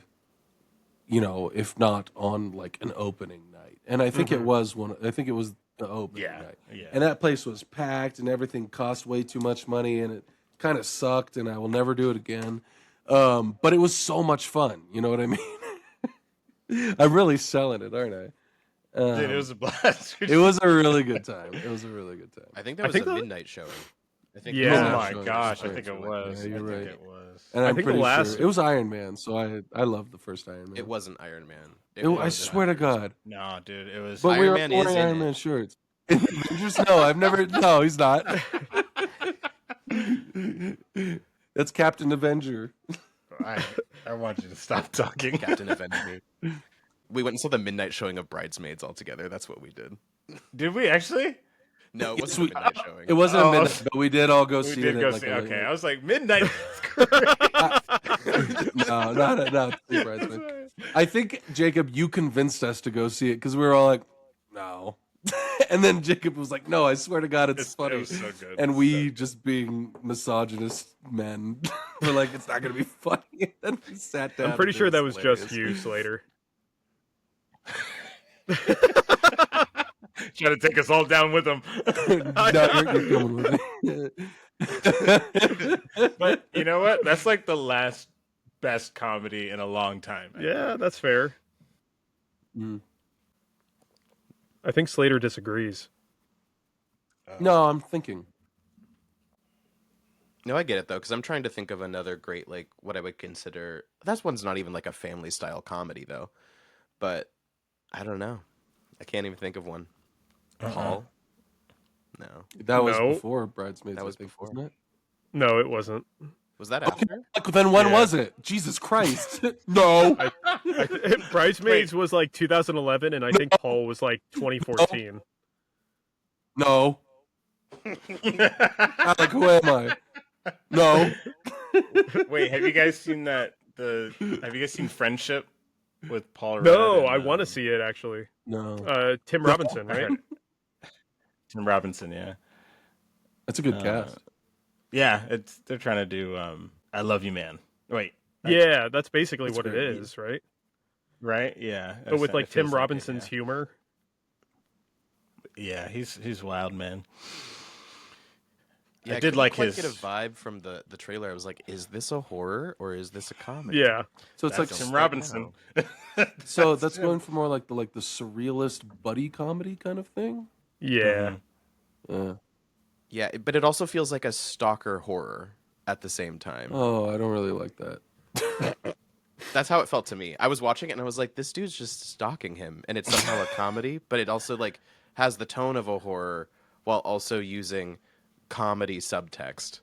if not on like an opening night. And I think it was one. I think it was the opening Yeah, night. yeah. And that place was packed, and everything cost way too much money, and it kind of sucked. And I will never do it again. But it was so much fun. You know what I mean? I'm really selling it, aren't I? Dude, it was a blast. It was a really good time. It was a really good time. I think that I was think a that- midnight showing. I think. Yeah. Oh Midnight my showing gosh, was I think it great. was. Yeah, you're I think right. it was. And I I'm think the pretty last- sure it was Iron Man. So I love the first Iron Man. It wasn't Iron Man. I was swear to God. No, dude, it was. But we Iron were Man is wearing in Iron it. Man shirts. Avengers? No, I've never. No, he's not. That's Captain Avenger. I want you to stop talking. Captain Avenger. We went and saw the midnight showing of Bridesmaids all together. That's what we did. Did we actually? No, it Yes, wasn't a midnight showing. It wasn't Oh, a midnight, but we did all go We see did it. go at like see. a Okay, late- I was like midnight. is great. No, not Three Bridesmaids. I think Jacob, you convinced us to go see it because we were all like, no. And then Jacob was like, no, I swear to God, it's funny. It was so good. And we, just being misogynist men, were like, it's not going to be funny. And then we sat down. I'm pretty and it sure that was just hilarious. you, Slater. Trying to take us all down with him. No, you're coming with me. But you know what? That's like the last best comedy in a long time. Yeah, that's fair. Mm. I think Slater disagrees. No, I'm thinking. No, I get it though, because I'm trying to think of another great, like, what I would consider. That one's not even like a family style comedy though, but I don't know. I can't even think of one. Paul? No. That was No. before Bridesmaids. That was I think, before. wasn't it? No, it wasn't. Was that after? Like, then when Yeah. was it? Jesus Christ! No. Bridesmaids was like 2011, and I think Paul was like 2014. No. Alec, who am I? No. Wait, have you guys seen that? Have you guys seen Friendship with Paul Rudd? No, and, I want to see it actually. No. Tim Robinson, right? Tim Robinson. Yeah, That's a good cast. yeah. They're trying to do "I Love You, Man." Wait, Yeah, that's basically That's what it great. is, right? right? Yeah, But with It like feels Tim like it, Robinson's humor. yeah, he's wild, man. Yeah, I did couldn't like quite his. get a vibe from the trailer. I was like, is this a horror or is this a comedy? Yeah, So it's That's like Tim Robinson. so that's going for more like the surrealist buddy comedy kind of thing. yeah. Uh, Yeah, but it also feels like a stalker horror at the same time. oh, I don't really like that. That's how it felt to me. I was watching it and I was like, this dude's just stalking him, and it's somehow a comedy, but it also like has the tone of a horror while also using comedy subtext.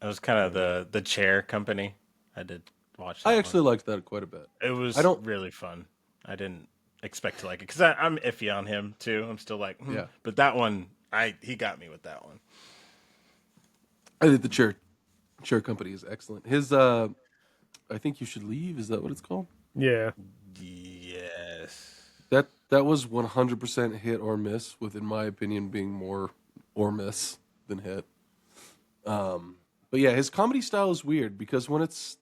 It was kind of the Chair Company. I did watch. That I one. actually liked that quite a bit. It was I don't- really fun. I didn't expect to like it because I'm iffy on him too. I'm still like, Yeah. But that one, he got me with that one. I think the chair company is excellent. His I think you should leave. Is that what it's called? Yeah. Yes. That was 100% hit or miss, with, in my opinion, being more or miss than hit. But yeah, his comedy style is weird because when it's,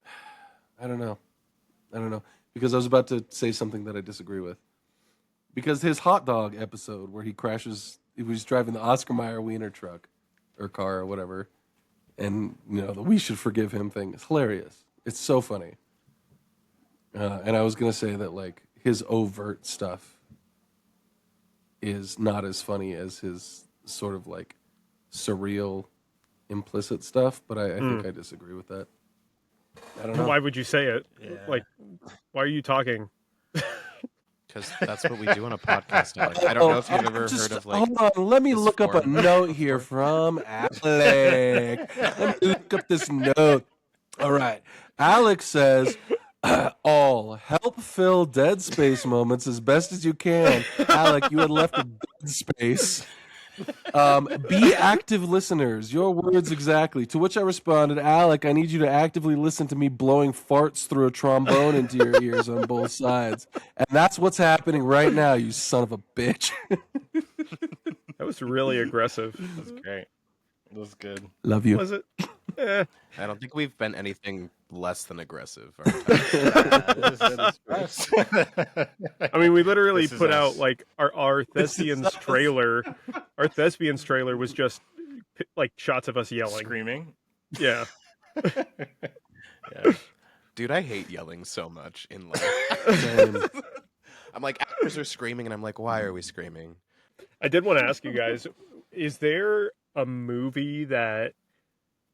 I don't know, because I was about to say something that I disagree with. Because his hot dog episode where he was driving the Oscar Mayer Wiener truck or car or whatever, and the "we should forgive him" thing is hilarious. It's so funny. And I was gonna say that like his overt stuff is not as funny as his sort of like surreal, implicit stuff, but I think I disagree with that. I don't know. Why would you say it? Yeah. Like, why are you talking? Because that's what we do on a podcast, Alec. I don't know if you've ever heard of, like... Hold on, let me this look up a form note here before. from Alec. Let me look up this note. All right. Alec says, all help fill dead space moments as best as you can. Alec, you had left a dead space. Be active listeners. Your words exactly. To which I responded, Alec, I need you to actively listen to me blowing farts through a trombone into your ears on both sides. And that's what's happening right now, you son of a bitch. That was really aggressive. That's great. That was good. Love you. Was it? Eh. I don't think we've been anything less than aggressive. I mean, we literally This is put us. out like our thespians us. trailer. Our thespians trailer was just like shots of us yelling. Screaming. Yeah. Yeah. Dude, I hate yelling so much in life. Same. I'm like, actors are screaming, and I'm like, why are we screaming? I did want to ask you guys, is there a movie that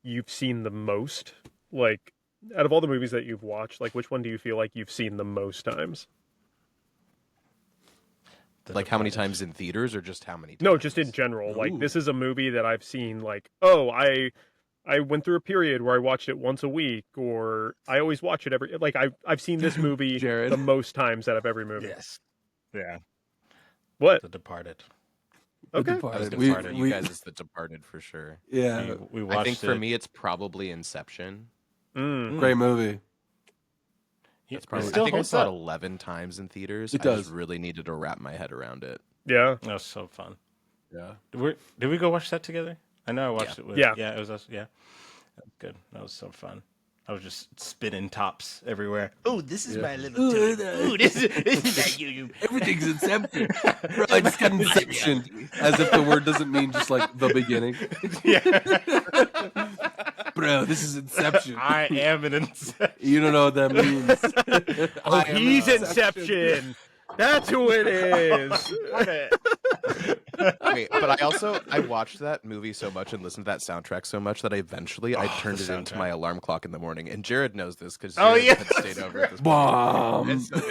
you've seen the most? Like, out of all the movies that you've watched, like, which one do you feel like you've seen the most times? Like, how many times in theaters, or just how many times? No, just in general. Like, Ooh. this is a movie that I've seen, like, oh, I went through a period where I watched it once a week, or I always watch it every, like, I've seen this movie Jared. the most times out of every movie. Yes. Yeah. What? The Departed. The Okay. I was Departed. gonna say, for you guys, it's The Departed for sure. Yeah, We watched I think for it. me, it's probably Inception. Mm. great movie. Yeah, It's probably, it still I think I holds saw it up. 11 times in theaters. It I does. just really needed to wrap my head around it. Yeah. That was so fun. Yeah. Did we go watch that together? I know I watched it with. Yeah. Yeah, it was us. Yeah. That was good. That was so fun. I was just spinning tops everywhere. Oh, this is my little. Ooh, Ooh, this is like you. Everything's Inception. Bro, I just got Inception. As if the word doesn't mean just like the beginning. Yeah. Bro, this is Inception. I am an Inception. You don't know what that means. Oh, I am he's Inception. That's who it is. Wait, but I watched that movie so much and listened to that soundtrack so much that I turned it into my alarm clock in the morning. And Jared knows this because Jared had stayed over at this point. Bomb. And so,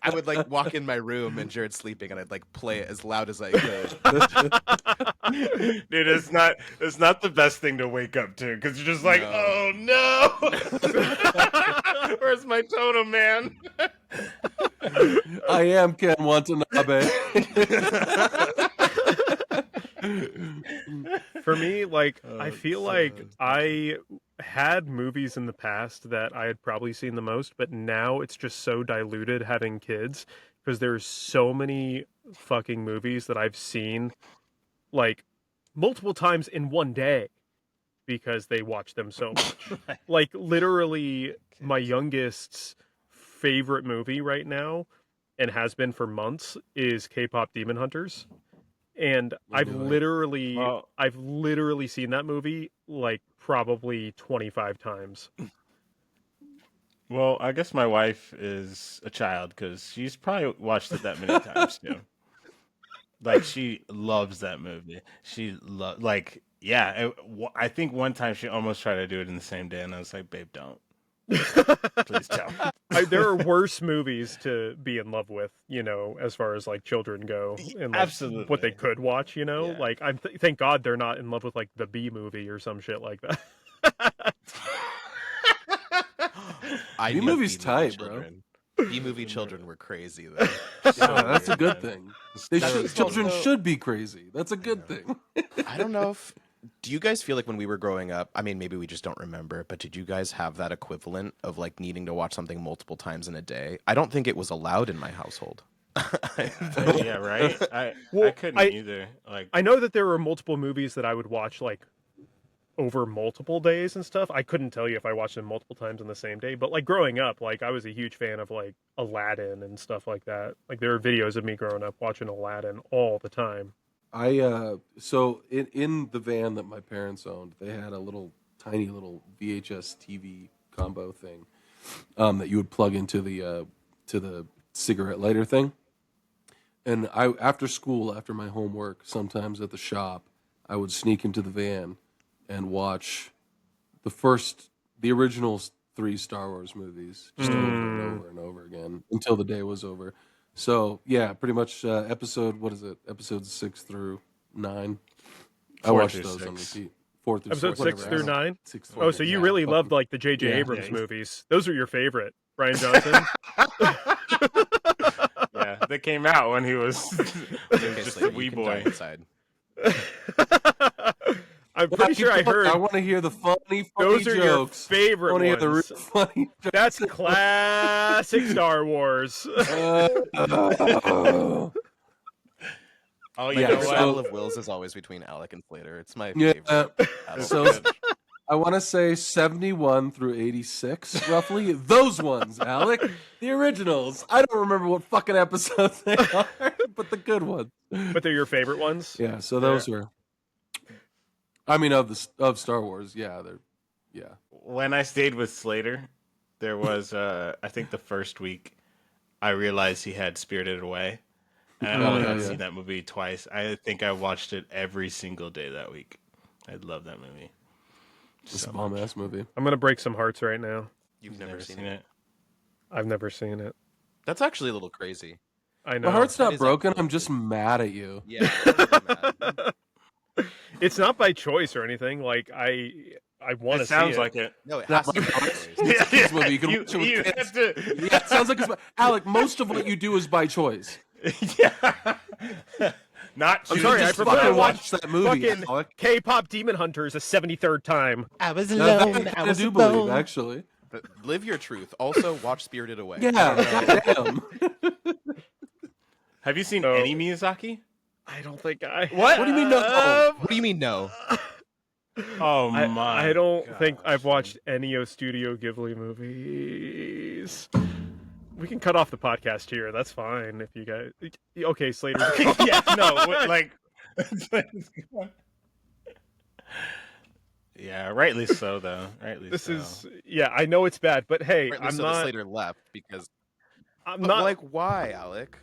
I would like walk in my room and Jared's sleeping, and I'd like play it as loud as I could. Dude, it's not the best thing to wake up to because you're just like, oh no, where's my totem, man? I am Ken Watanabe. For me, like, I feel like I had movies in the past that I had probably seen the most, but now it's just so diluted having kids because there's so many fucking movies that I've seen like multiple times in one day because they watch them so much. Like, literally, my youngest's favorite movie right now, and has been for months, is K-pop Demon Hunters. And I've literally seen that movie like probably 25 times. Well, I guess my wife is a child because she's probably watched it that many times too. Like, she loves that movie. I think one time she almost tried to do it in the same day, and I was like, babe, don't. Please don't. There are worse movies to be in love with, you know, as far as like children go, and like, Absolutely. what they could watch, you know. Yeah. Like, thank God they're not in love with like the B movie or some shit like that. I B-movie's need tight, children. B-movie children were crazy though. Yeah, that's a good thing. That's Children also- should be crazy. That's a good thing. I don't know if. Do you guys feel like when we were growing up? I mean, maybe we just don't remember. But did you guys have that equivalent of like needing to watch something multiple times in a day? I don't think it was allowed in my household. Yeah, right. I couldn't either. Like, I know that there were multiple movies that I would watch like over multiple days and stuff. I couldn't tell you if I watched them multiple times in the same day, but like growing up, like I was a huge fan of like Aladdin and stuff like that. Like, there are videos of me growing up watching Aladdin all the time. So in the van that my parents owned, they had a tiny little VHS TV combo thing that you would plug into the cigarette lighter thing. And after school, after my homework, sometimes at the shop, I would sneak into the van and watch the original 3 Star Wars movies just over and over and over again until the day was over. So yeah, pretty much episode. What is it? Episodes 6 through 9. I 4 watched through those 6. on repeat. 4 through Episode 6 whatever, I through don't know. 9? 6 Oh, so you really loved like the J.J. Yeah. Abrams Yeah. movies. Those are your favorite, Brian Johnson. Yeah, they came out when he was, just a wee you can die boy. inside. I'm pretty sure I heard I want to hear the funny those are jokes. your I favorite want to hear ones. the real funny jokes. That's classic Star Wars. Oh, you Yeah, know The so- what? Battle of Wills is always between Alec and Slater. It's my Yeah, favorite. battle. so I want to say 71 through 86, roughly. Those ones, Alec. The originals. I don't remember what fucking episodes they are, but the good ones. But they're your favorite ones? Yeah, so those were. I mean, of Star Wars, yeah, yeah. When I stayed with Slater, there was I think the first week I realized he had Spirited Away, and I only had seen that movie twice. I think I watched it every single day that week. I love that movie. It's a bomb ass movie. I'm going to break some hearts right now. You've Never seen it. I've never seen it. That's actually a little crazy. I know. My heart's That not is broken. actually I'm just mad at you. Yeah. I'm really mad. It's not by choice or anything. Like, I want to It see sounds it. like it. No, it Not has to be. my choice. It's a kids movie. You can watch it with you kids. have to- Yeah, it sounds like it's Alec. Most of what you do is by choice. yeah. Not I'm choosing sorry, I to prefer fucking to watch that movie. Fucking Alec. K-pop Demon Hunters a 73rd time. I was That I do believe, actually. But live your truth. Also, watch Spirited Away. Yeah, goddamn. Have you seen No. any Miyazaki? I don't think I. What? What do you mean no? What do you mean no? Oh my! I don't think gosh. I've watched any of Studio Ghibli movies. We can cut off the podcast here. That's fine if you guys. Okay, Slater. yeah, no, like. Yeah, rightly so though. Rightly This so. is I know it's bad, but hey, Right, I'm so the not. Slater left because. I'm But not like, why, Alec?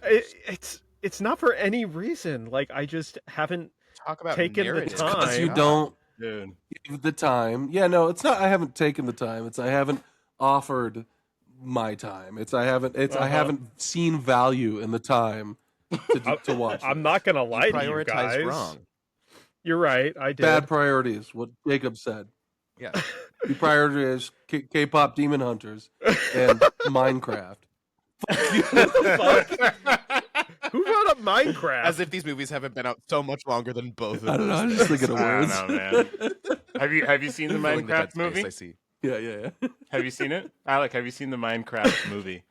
It's not for any reason. Like I just haven't. Talk about taken the narrative. time. Because you God. don't Dude. give the time. Yeah, no, it's not. I haven't taken the time. It's I haven't offered my time. It's I haven't. It's I haven't seen value in the time to watch. I'm not gonna lie You to you prioritized guys. wrong. You're right. I did. Bad priorities. What Jacob said. Yeah. You prioritized K-pop Demon Hunters and Minecraft. Who brought up Minecraft? As if these movies haven't been out so much longer than both of I don't know. those I was just thinking of I words. don't know, man. Have you seen the Filling the Minecraft dead space, movie? I see. Yeah. Have you seen it, Alec? Have you seen the Minecraft movie?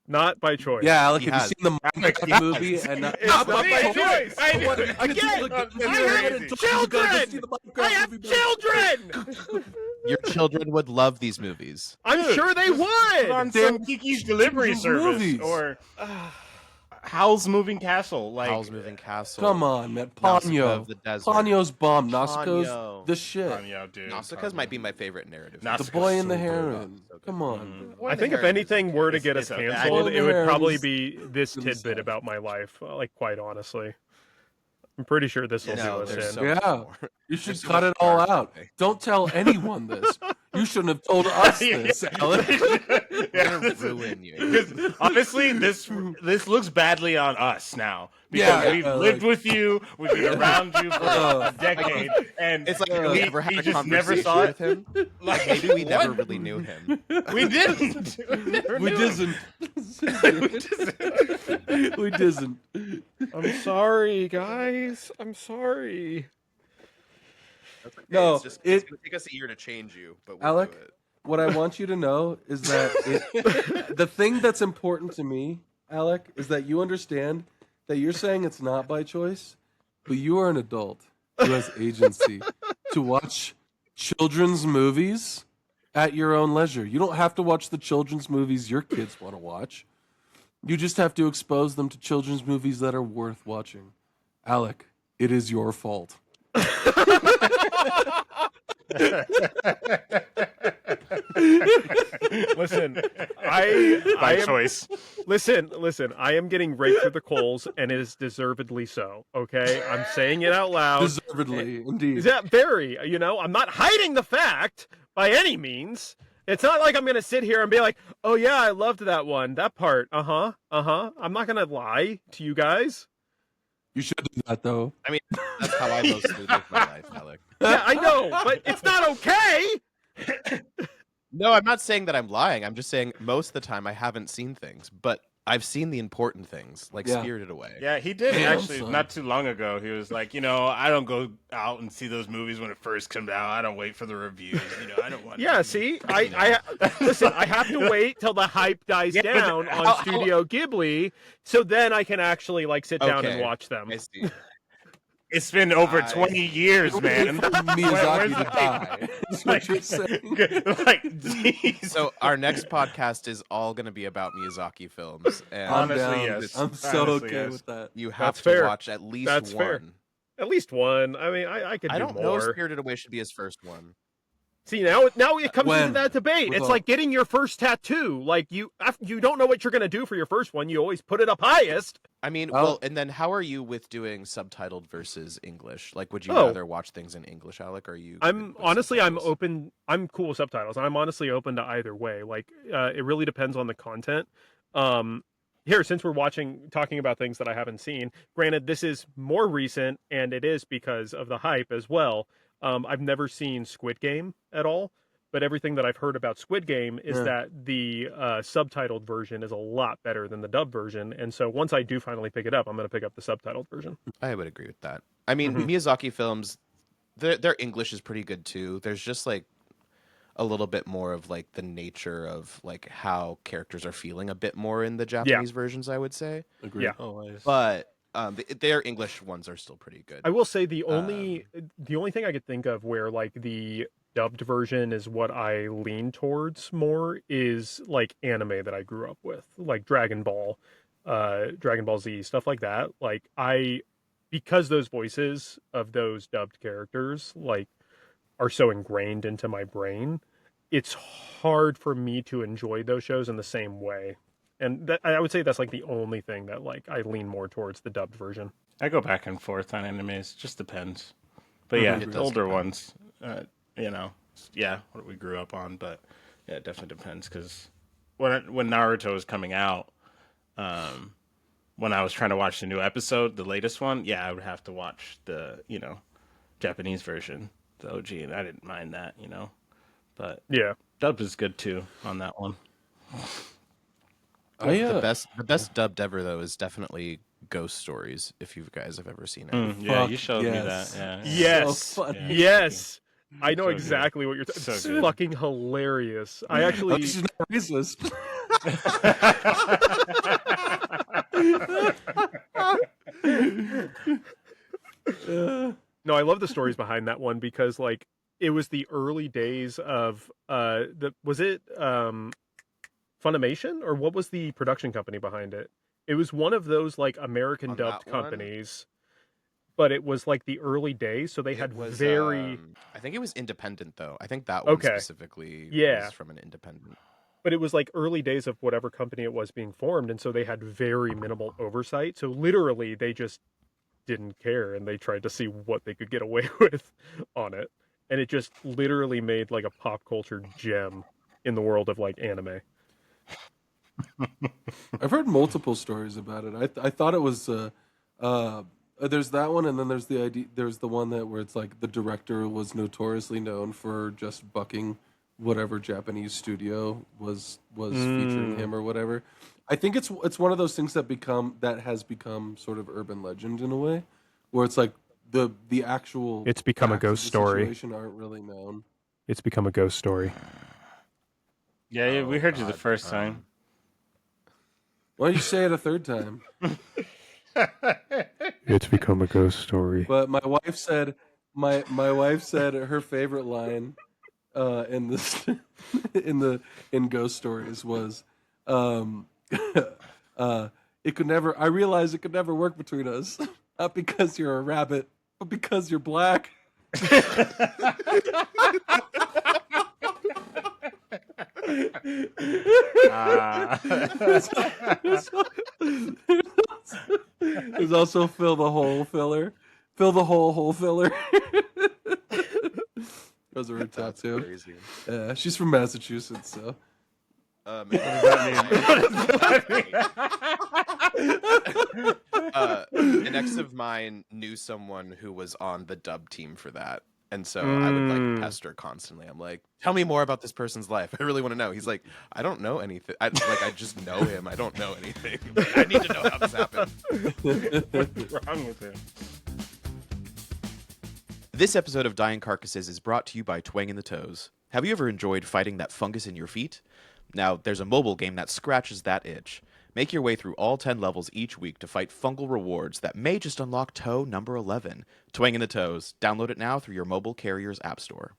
Not by choice. Yeah, Alec, He have has. you seen the Minecraft movie? And It's not by choice. I have children. Your children would love these movies. I'm sure they On would. some Kiki's Delivery children's Service movies. or Howl's Moving Castle. Like, Howl's Moving Castle. Come on, man. Nausicaa Ponyo. of the Desert. Ponyo's bomb. Nausicaa's Ponyo. the shit. yeah, dude. Nausicaa's might be my favorite narrative. Nausicaa- The boy and the so good. heron. So good. Come on. I think if anything were to get us it's a- canceled, Boy it would and the probably Heron's be this gonna tidbit suck. about my life. Like, quite honestly, I'm pretty sure this will do No, us there's in. so much Yeah. more. You should There's so cut much it all dark out. today. Don't tell anyone this. You shouldn't have told us this, Alec. I'm gonna ruin you. Because honestly, this looks badly on us now. Because Yeah, we've like- lived with you, we've been around you for a decade, and It's like Uh, we never had we a just conversation never saw with it. him. Like, Maybe we what? never really knew him. We didn't. We never We knew. didn't. We didn't. I'm sorry, guys. I'm sorry. No, it's it- gonna take us a year to change you, but we'll Alec? do it. What I want you to know is that the thing that's important to me, Alec, is that you understand that you're saying it's not by choice, but you are an adult who has agency to watch children's movies at your own leisure. You don't have to watch the children's movies your kids want to watch. You just have to expose them to children's movies that are worth watching. Alec, it is your fault. Listen, I By am, choice. Listen. I am getting raked through the coals, and it is deservedly so. Okay, I'm saying it out loud. Deservedly, indeed. Is that very? I'm not hiding the fact by any means. It's not like I'm gonna sit here and be like, "Oh yeah, I loved that one, that part." I'm not gonna lie to you guys. You should do that though. I mean, that's how I mostly live my life, Alec. Yeah, I know, but it's not okay. No, I'm not saying that I'm lying. I'm just saying most of the time I haven't seen things, but I've seen the important things, like Yeah. Spirited Away. Yeah, he did Damn, actually son. not too long ago. He was like, I don't go out and see those movies when it first comes out. I don't wait for the reviews. I don't want. Yeah, see, I listen. I have to wait till the hype dies Yeah, but down on Studio Ghibli, so then I can actually like sit down and Okay. watch them. I see. It's been over I- 20 years, man. Miyazaki Where's to the die. That's what you're saying. like, geez. So our next podcast is all going to be about Miyazaki films, and I'm Honestly, down. yes. I'm so Honestly, okay yes. with that. you have That's to fair. watch at least That's one. fair. At least one. I mean, I could I do don't know if more. Spirited Away should be his first one. See, now it comes into When? that debate. With It's all- like getting your first tattoo. Like you don't know what you're gonna do for your first one. You always put it up highest. I mean, Well- well, and then how are you with doing subtitled versus English? Like, would you Oh. rather watch things in English, Alec? Or are you? I'm good with honestly, I'm subtitles? open. I'm cool with subtitles. I'm honestly open to either way. Like, it really depends on the content. Here, since we're talking about things that I haven't seen. Granted, this is more recent, and it is because of the hype as well. I've never seen Squid Game at all, but everything that I've heard about Squid Game is Yeah. that the subtitled version is a lot better than the dubbed version. And so once I do finally pick it up, I'm going to pick up the subtitled version. I would agree with that. I mean, Mhm. Miyazaki films, their English is pretty good too. There's just like a little bit more of like the nature of like how characters are feeling a bit more in the Japanese versions, I would say. Agreed. Yeah. Always. But their English ones are still pretty good. I will say the only thing I could think of where like the dubbed version is what I lean towards more is like anime that I grew up with, like Dragon Ball Z, stuff like that. Like because those voices of those dubbed characters like are so ingrained into my brain, it's hard for me to enjoy those shows in the same way. And I would say that's like the only thing that like I lean more towards the dubbed version. I go back and forth on animes. Just depends. But yeah, It the does older depend. ones, what we grew up on. But yeah, it definitely depends. Because when Naruto was coming out, when I was trying to watch the new episode, the latest one, yeah, I would have to watch the Japanese version, the OG, and I didn't mind that, But Yeah. dubbed is good too on that one. The best dubbed ever though is definitely Ghost Stories. If you guys have ever seen it. Yeah, Fuck you showed me yes. that. Yeah. Yes. So funny. Yes. I know So good. exactly what you're talking So It's good. fucking hilarious. I Oh, actually she's not racist. No, I love the stories behind that one because like it was the early days of was it Funimation, or what was the production company behind it? It was one of those like American On dubbed that one? companies, but it was like the early days, so they It had was, very I think it was independent though. I think that one Okay. specifically Yeah. was from an independent. but it was like early days of whatever company it was being formed, and so they had very minimal oversight. So literally they just didn't care, and they tried to see what they could get away with on it, and it just literally made like a pop culture gem in the world of like anime. I've heard multiple stories about it. I thought it was there's that one, and then there's the idea. There's the one that where it's like the director was notoriously known for just bucking whatever Japanese studio was featuring him or whatever. I think it's one of those things that has become sort of urban legend in a way, where it's like the actual It's become a facts of ghost the story. situation aren't really known. It's become a ghost story. Yeah, we heard you the God, first time. Why don't you say it a third time? It's become a ghost story. But my wife said her favorite line in this in ghost stories was it could never I realized it could never work between us. Not because you're a rabbit, but because you're black. There's also fill the hole filler. Fill the hole filler. Those are her top That's two. crazy. Yeah, she's from Massachusetts, so. What does that mean? An ex of mine knew someone who was on the dub team for that. And so I would like pester constantly. I'm like, tell me more about this person's life. I really want to know. He's like, I don't know anything. I just know him. I don't know anything. Like, I need to know how this happened. What's wrong with him? This episode of Dying Carcasses is brought to you by Twang in the Toes. Have you ever enjoyed fighting that fungus in your feet? Now, there's a mobile game that scratches that itch. Make your way through all 10 levels each week to fight fungal rewards that may just unlock toe number 11. Twang in the Toes. Download it now through your mobile carrier's app store.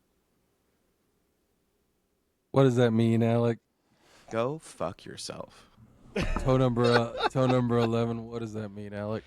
What does that mean, Alec? Go fuck yourself. Toe number 11. What does that mean, Alec?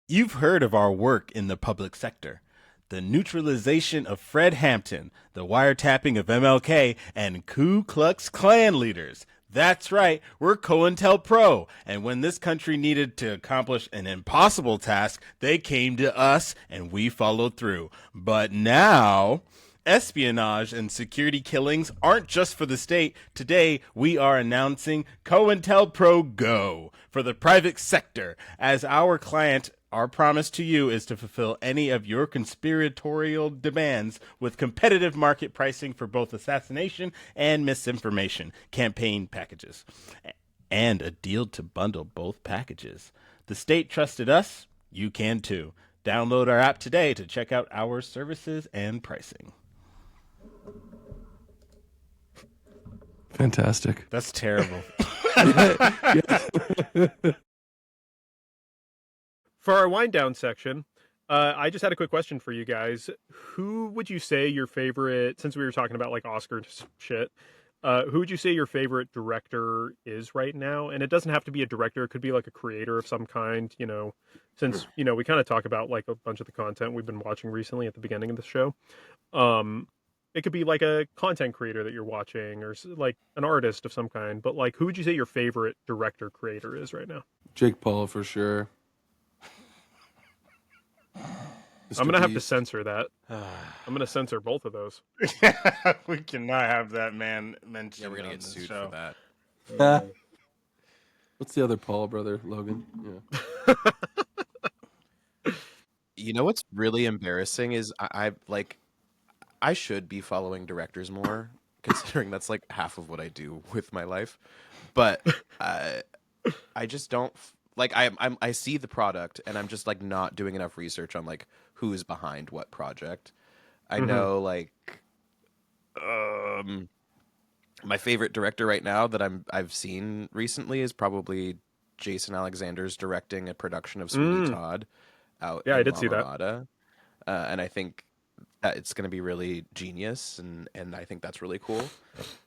You've heard of our work in the public sector. The neutralization of Fred Hampton, the wiretapping of MLK, and Ku Klux Klan leaders. That's right, we're COINTELPRO, and when this country needed to accomplish an impossible task, they came to us, and we followed through. But now, espionage and security killings aren't just for the state. Today, we are announcing COINTELPRO Go for the private sector. As our client, our promise to you is to fulfill any of your conspiratorial demands with competitive market pricing for both assassination and misinformation campaign packages, and a deal to bundle both packages. The state trusted us. You can too. Download our app today to check out our services and pricing. Fantastic. That's terrible. For our wind down section, I just had a quick question for you guys. Who would you say your favorite, since we were talking about like Oscar shit, who would you say your favorite director is right now? And it doesn't have to be a director. It could be like a creator of some kind, you know, since, you know, we kind of talk about like a bunch of the content we've been watching recently at the beginning of the show. It could be like a content creator that you're watching or like an artist of some kind. But like, who would you say your favorite director creator is right now? Jake Paul for sure. I'm going to have to censor that. I'm going to censor both of those. We cannot have that man mentioned. Yeah, we're going to get sued for that. What's the other Paul brother? Logan? Yeah. You know what's really embarrassing is I should be following directors more, considering that's like half of what I do with my life. But I just don't like I see the product and I'm just like not doing enough research on like who's behind what project. I know like my favorite director right now that I've seen recently is probably Jason Alexander's directing a production of Sweeney Todd out in I did see that. Rada. And I think it's going to be really genius, and I think that's really cool.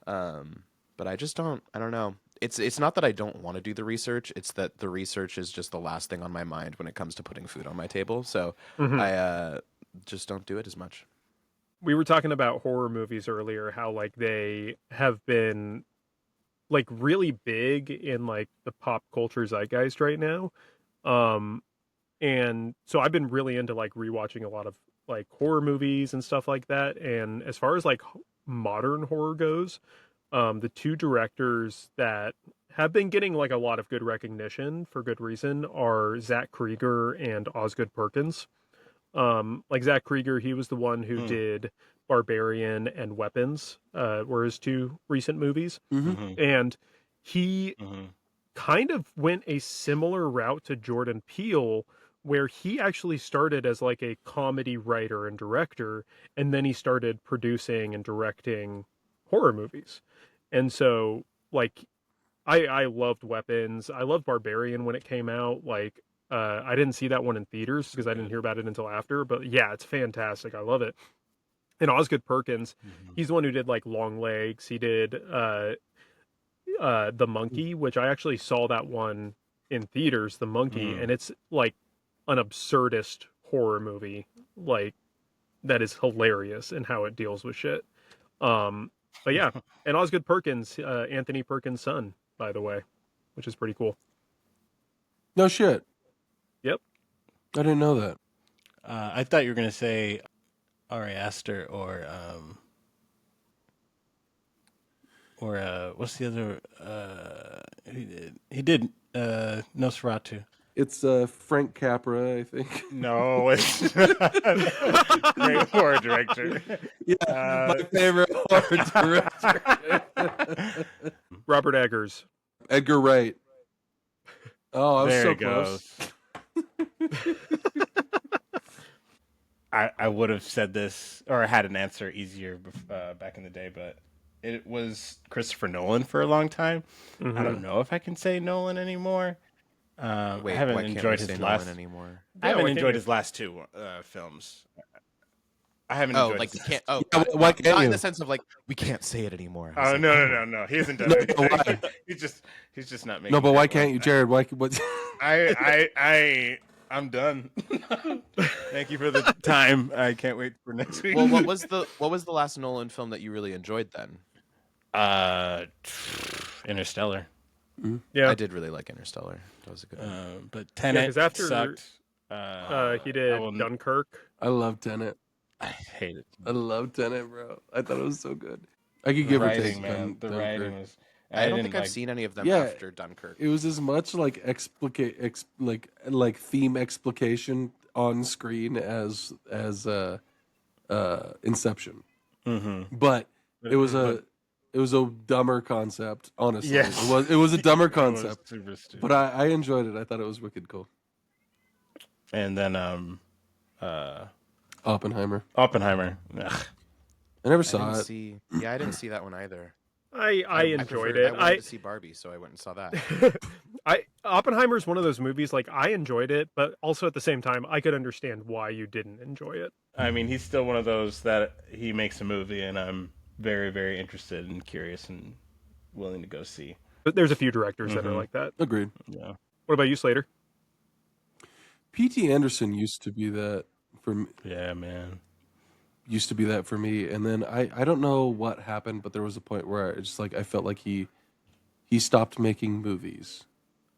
But I don't know. It's not that I don't want to do the research. It's that the research is just the last thing on my mind when it comes to putting food on my table. So I just don't do it as much. We were talking about horror movies earlier, how like they have been like really big in like the pop culture zeitgeist right now. And so I've been really into like rewatching a lot of like horror movies and stuff like that. And as far as like modern horror goes, the two directors that have been getting like a lot of good recognition for good reason are Zach Krieger and Osgood Perkins. Like Zach Krieger, he was the one who did Barbarian and Weapons, were his two recent movies. And he kind of went a similar route to Jordan Peele, where he actually started as like a comedy writer and director, and then he started producing and directing horror movies. And so like I loved Weapons. I loved Barbarian when it came out. Like I didn't see that one in theaters because I didn't hear about it until after, but yeah, it's fantastic. I love it. And Osgood Perkins, he's the one who did like Long Legs. He did The Monkey, which I actually saw that one in theaters, The Monkey, and it's like an absurdist horror movie, like that is hilarious in how it deals with shit. But yeah, and Osgood Perkins, Anthony Perkins' son, by the way, which is pretty cool. No shit. Yep. I didn't know that. I thought you were going to say Ari Aster or what's the other? He did Nosferatu. It's Frank Capra, I think. No, it's not. Great horror director. Yeah, my favorite horror director. Robert Eggers. Edgar Wright. Oh, I was There so it close. goes. I would have said this or had an answer easier back in the day, but it was Christopher Nolan for a long time. I don't know if I can say Nolan anymore. I Wait, haven't why can't enjoyed we his say last. Nolan anymore? I haven't why can't enjoyed you? his last two films. I haven't Oh, enjoyed. like we his can't. Oh, Yeah, why can't not in you? the sense of like we can't say it anymore. I Oh was no, like, He hasn't done No, anything. why? He's just not making. No, but why great can't ones. you, Jared? Why? What? I'm done. Thank you for the time. I can't wait for next week. Well, what was the last Nolan film that you really enjoyed then? Interstellar. Yeah. I did really like Interstellar. That was a good one. But Tenet 'cause after- sucked. He did I will- Dunkirk. I love Tenet. I hate it. I love Tenet, bro. I thought it was so good. I could The give or writing, take. man. The Dunkirk. writing was. I don't didn't think I've like- seen any of them Yeah. after Dunkirk. It was as much like like theme explication on screen as Inception, but it was a dumber concept. Honestly, Yes. it was a dumber It was concept, super stupid. but I enjoyed it. I thought it was wicked cool. And then Oppenheimer. Oppenheimer. Ugh. I never I saw didn't it. see. Yeah, I didn't see that one either. I enjoyed it. I wanted to see Barbie, so I went and saw that. Oppenheimer's one of those movies, like, I enjoyed it, but also at the same time, I could understand why you didn't enjoy it. I mean, he's still one of those that he makes a movie, and I'm very, very interested and curious and willing to go see. But there's a few directors that are like that. Agreed. Yeah. What about you, Slater? P.T. Anderson used to be that for me. Yeah, man. Used to be that for me, and then I don't know what happened, but there was a point where it's just like I felt like he stopped making movies.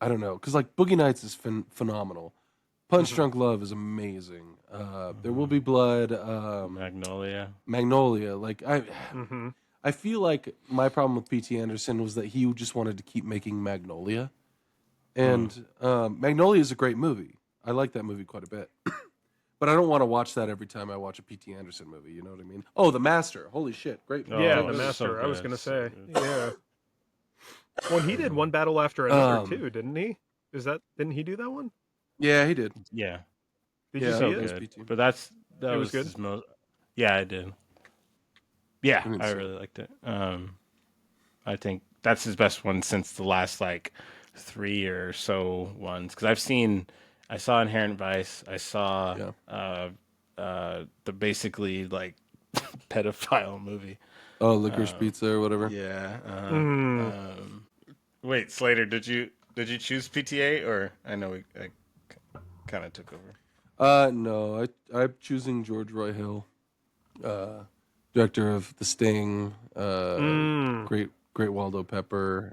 I don't know, because like Boogie Nights is phenomenal. Punch Drunk Love is amazing. There Will Be Blood. Magnolia. Like I feel like my problem with P.T. Anderson was that he just wanted to keep making Magnolia, and Magnolia is a great movie. I like that movie quite a bit. But I don't want to watch that every time I watch a P.T. Anderson movie. You know what I mean? Oh, The Master. Holy shit. Great movie. Yeah, Oh, The it's Master. so I was good, going to so say. good. Yeah. Well, he did One Battle After Another, too, didn't he? Didn't he do that one? Yeah, he did. Yeah. Did Yeah, you see that it? was Good. PT. But that It was was good? his most. Yeah, I did. Yeah, didn't I see really liked it. I think that's his best one since the last like 3 or so ones. Because I saw Inherent Vice. I saw the basically like pedophile movie. Oh, Licorice Pizza or whatever. Yeah. Mm. Wait, Slater, did you choose PTA or I know I kind of took over. No, I'm choosing George Roy Hill, director of The Sting, Great Waldo Pepper,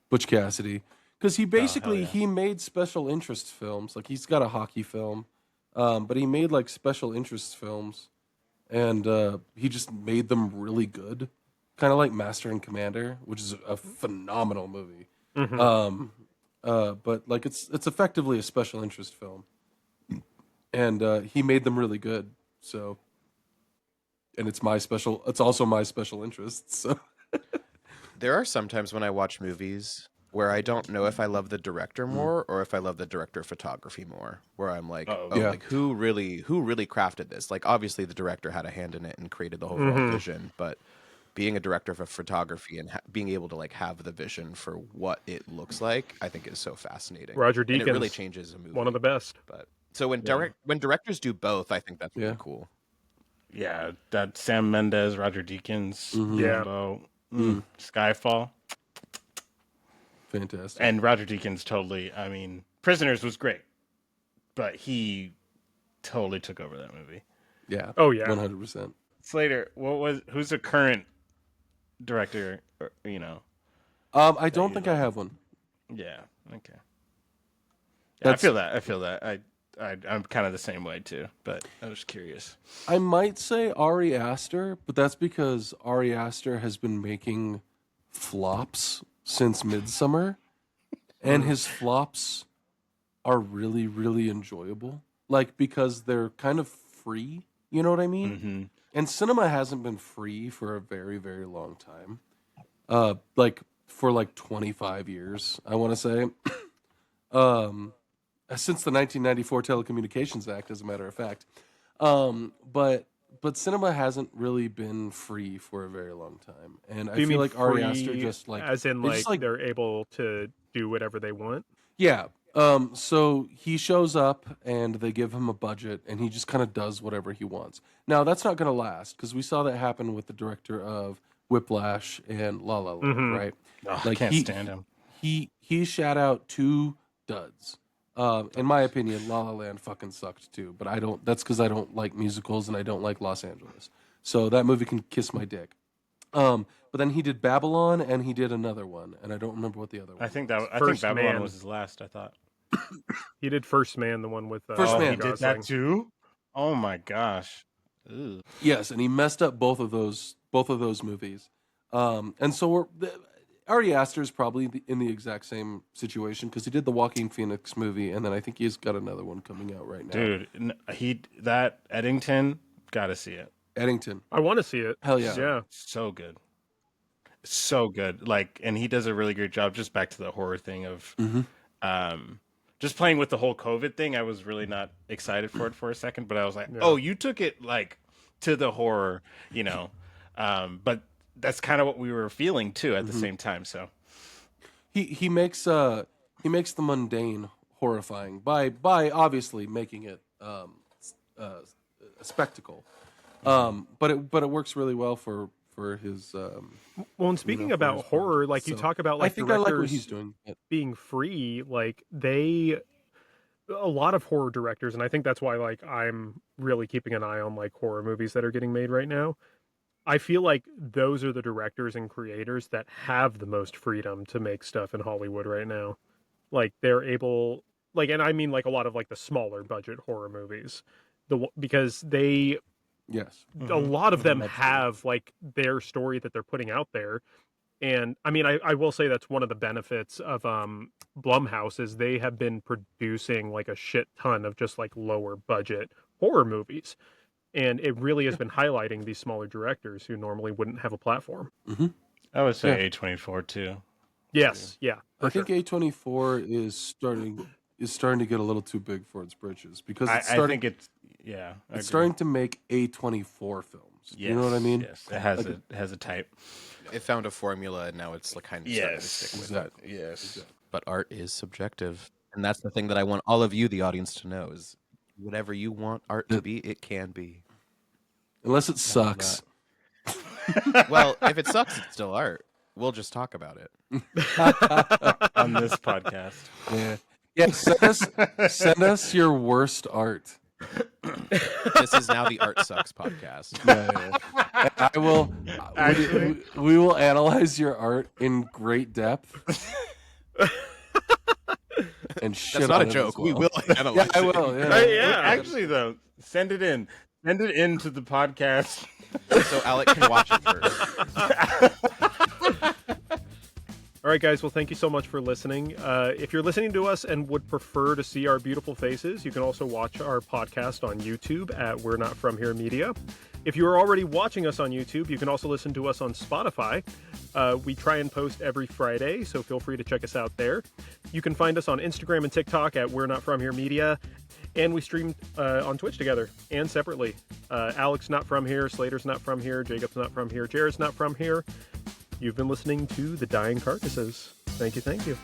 Butch Cassidy, because he basically he made special interest films. Like he's got a hockey film, but he made like special interest films, and he just made them really good, kind of like Master and Commander, which is a phenomenal movie. But like it's effectively a special interest film, and he made them really good. So, and it's also my special interest. So. There are some times when I watch movies where I don't know if I love the director more or if I love the director of photography more. Where I'm like, like who really crafted this? Like obviously the director had a hand in it and created the overall vision, but being a director of photography and being able to like have the vision for what it looks like, I think is so fascinating. Roger And it Deakins, really changes a movie. one of the best. But so when directors do both, I think that's really cool. Yeah, that Sam Mendes, Roger Deakins, Yeah. Rambo, Skyfall, Fantastic. and Roger Deakins totally. I mean, Prisoners was great, but he totally took over that movie. Yeah. Oh, yeah. 100%. Slater, who's the current director? You know. I don't think I have one. Yeah. Okay. Yeah, I feel that. I'm kind of the same way too, but I was curious. I might say Ari Aster, but that's because Ari Aster has been making flops since Midsummer, and his flops are really, really enjoyable. Like, because they're kind of free, you know what I mean? Mm-hmm. And cinema hasn't been free for a very, very long time. Like for like 25 years, I want to say. Since the 1994 Telecommunications Act, as a matter of fact. But cinema hasn't really been free for a very long time, and I Do you feel mean like Ari free Aster just like as in they like just, they're able to do whatever they want? yeah. So he shows up and they give him a budget and he just kind of does whatever he wants. Now that's not going to last because we saw that happen with the director of Whiplash and La La Land, Mhm. right? Oh, I Like can't stand him. He shat out 2 duds. In my opinion, La La Land fucking sucked too. But I don't. That's because I don't like musicals and I don't like Los Angeles. So that movie can kiss my dick. But then he did Babylon and he did another one, and I don't remember what the other one. I think First Babylon Man. was his last. I thought. He did First Man, the one with First Oh, Man. he Ryan did that Gosling. too. Oh my gosh. Ugh. Yes, and he messed up both of those movies. And so Ari Aster is probably in the exact same situation because he did the Joaquin Phoenix movie, and then I think he's got another one coming out right now. Dude, that Eddington, gotta see it. Eddington. I want to see it. Hell yeah. Yeah. So good. So good. Like, and he does a really great job. Just back to the horror thing of just playing with the whole COVID thing. I was really not excited for it for a second, but I was like, Yeah. oh, you took it like to the horror, you know. But that's kind of what we were feeling too at the same time. So He makes the mundane horrifying by obviously making it a spectacle. But it works really well for his. Well, and speaking for about his horror, project. like you So, talk about I like think I like what directors he's doing. being free, like a lot of horror directors, and I think that's why like I'm really keeping an eye on like horror movies that are getting made right now. I feel like those are the directors and creators that have the most freedom to make stuff in Hollywood right now. Like they're able, like, and I mean like a lot of like the smaller budget horror movies, because they Yes. a lot of them Absolutely. have like their story that they're putting out there. And I mean, I will say that's one of the benefits of Blumhouse is they have been producing like a shit ton of just like lower budget horror movies. And it really has been highlighting these smaller directors who normally wouldn't have a platform. I would say A24 too. Yes, yeah. I think A24 is starting to get a little too big for its britches because I it's starting think it's I agree. starting to make A24 films. You know what I mean? Yes, it has a type. It found a formula, and now it's like kind of starting to stick with it. Exactly. Yes. But art is subjective, and that's the thing that I want all of you, the audience, to know: is whatever you want art to be, it can be. Unless it sucks. Well, if it sucks, it's still art. We'll just talk about it. On this podcast. Yeah. Yeah. Send us your worst art. This is now the Art Sucks podcast. Yeah. And I will. Actually- We will analyze your art in great depth. And shit. That's not on a it joke. as We well. will analyze Yeah, I it. will. Yeah. Yeah. Actually, though, send it in. Send it into the podcast. So Alec can watch it first. All right, guys. Well, thank you so much for listening. If you're listening to us and would prefer to see our beautiful faces, you can also watch our podcast on YouTube at We're Not From Here Media. If you are already watching us on YouTube, you can also listen to us on Spotify. We try and post every Friday, so feel free to check us out there. You can find us on Instagram and TikTok at We're Not From Here Media. And we stream on Twitch together and separately. Alec's not from here, Slater's not from here, Jacob's not from here, Jared's not from here. You've been listening to The Dying Carcasses. Thank you, thank you.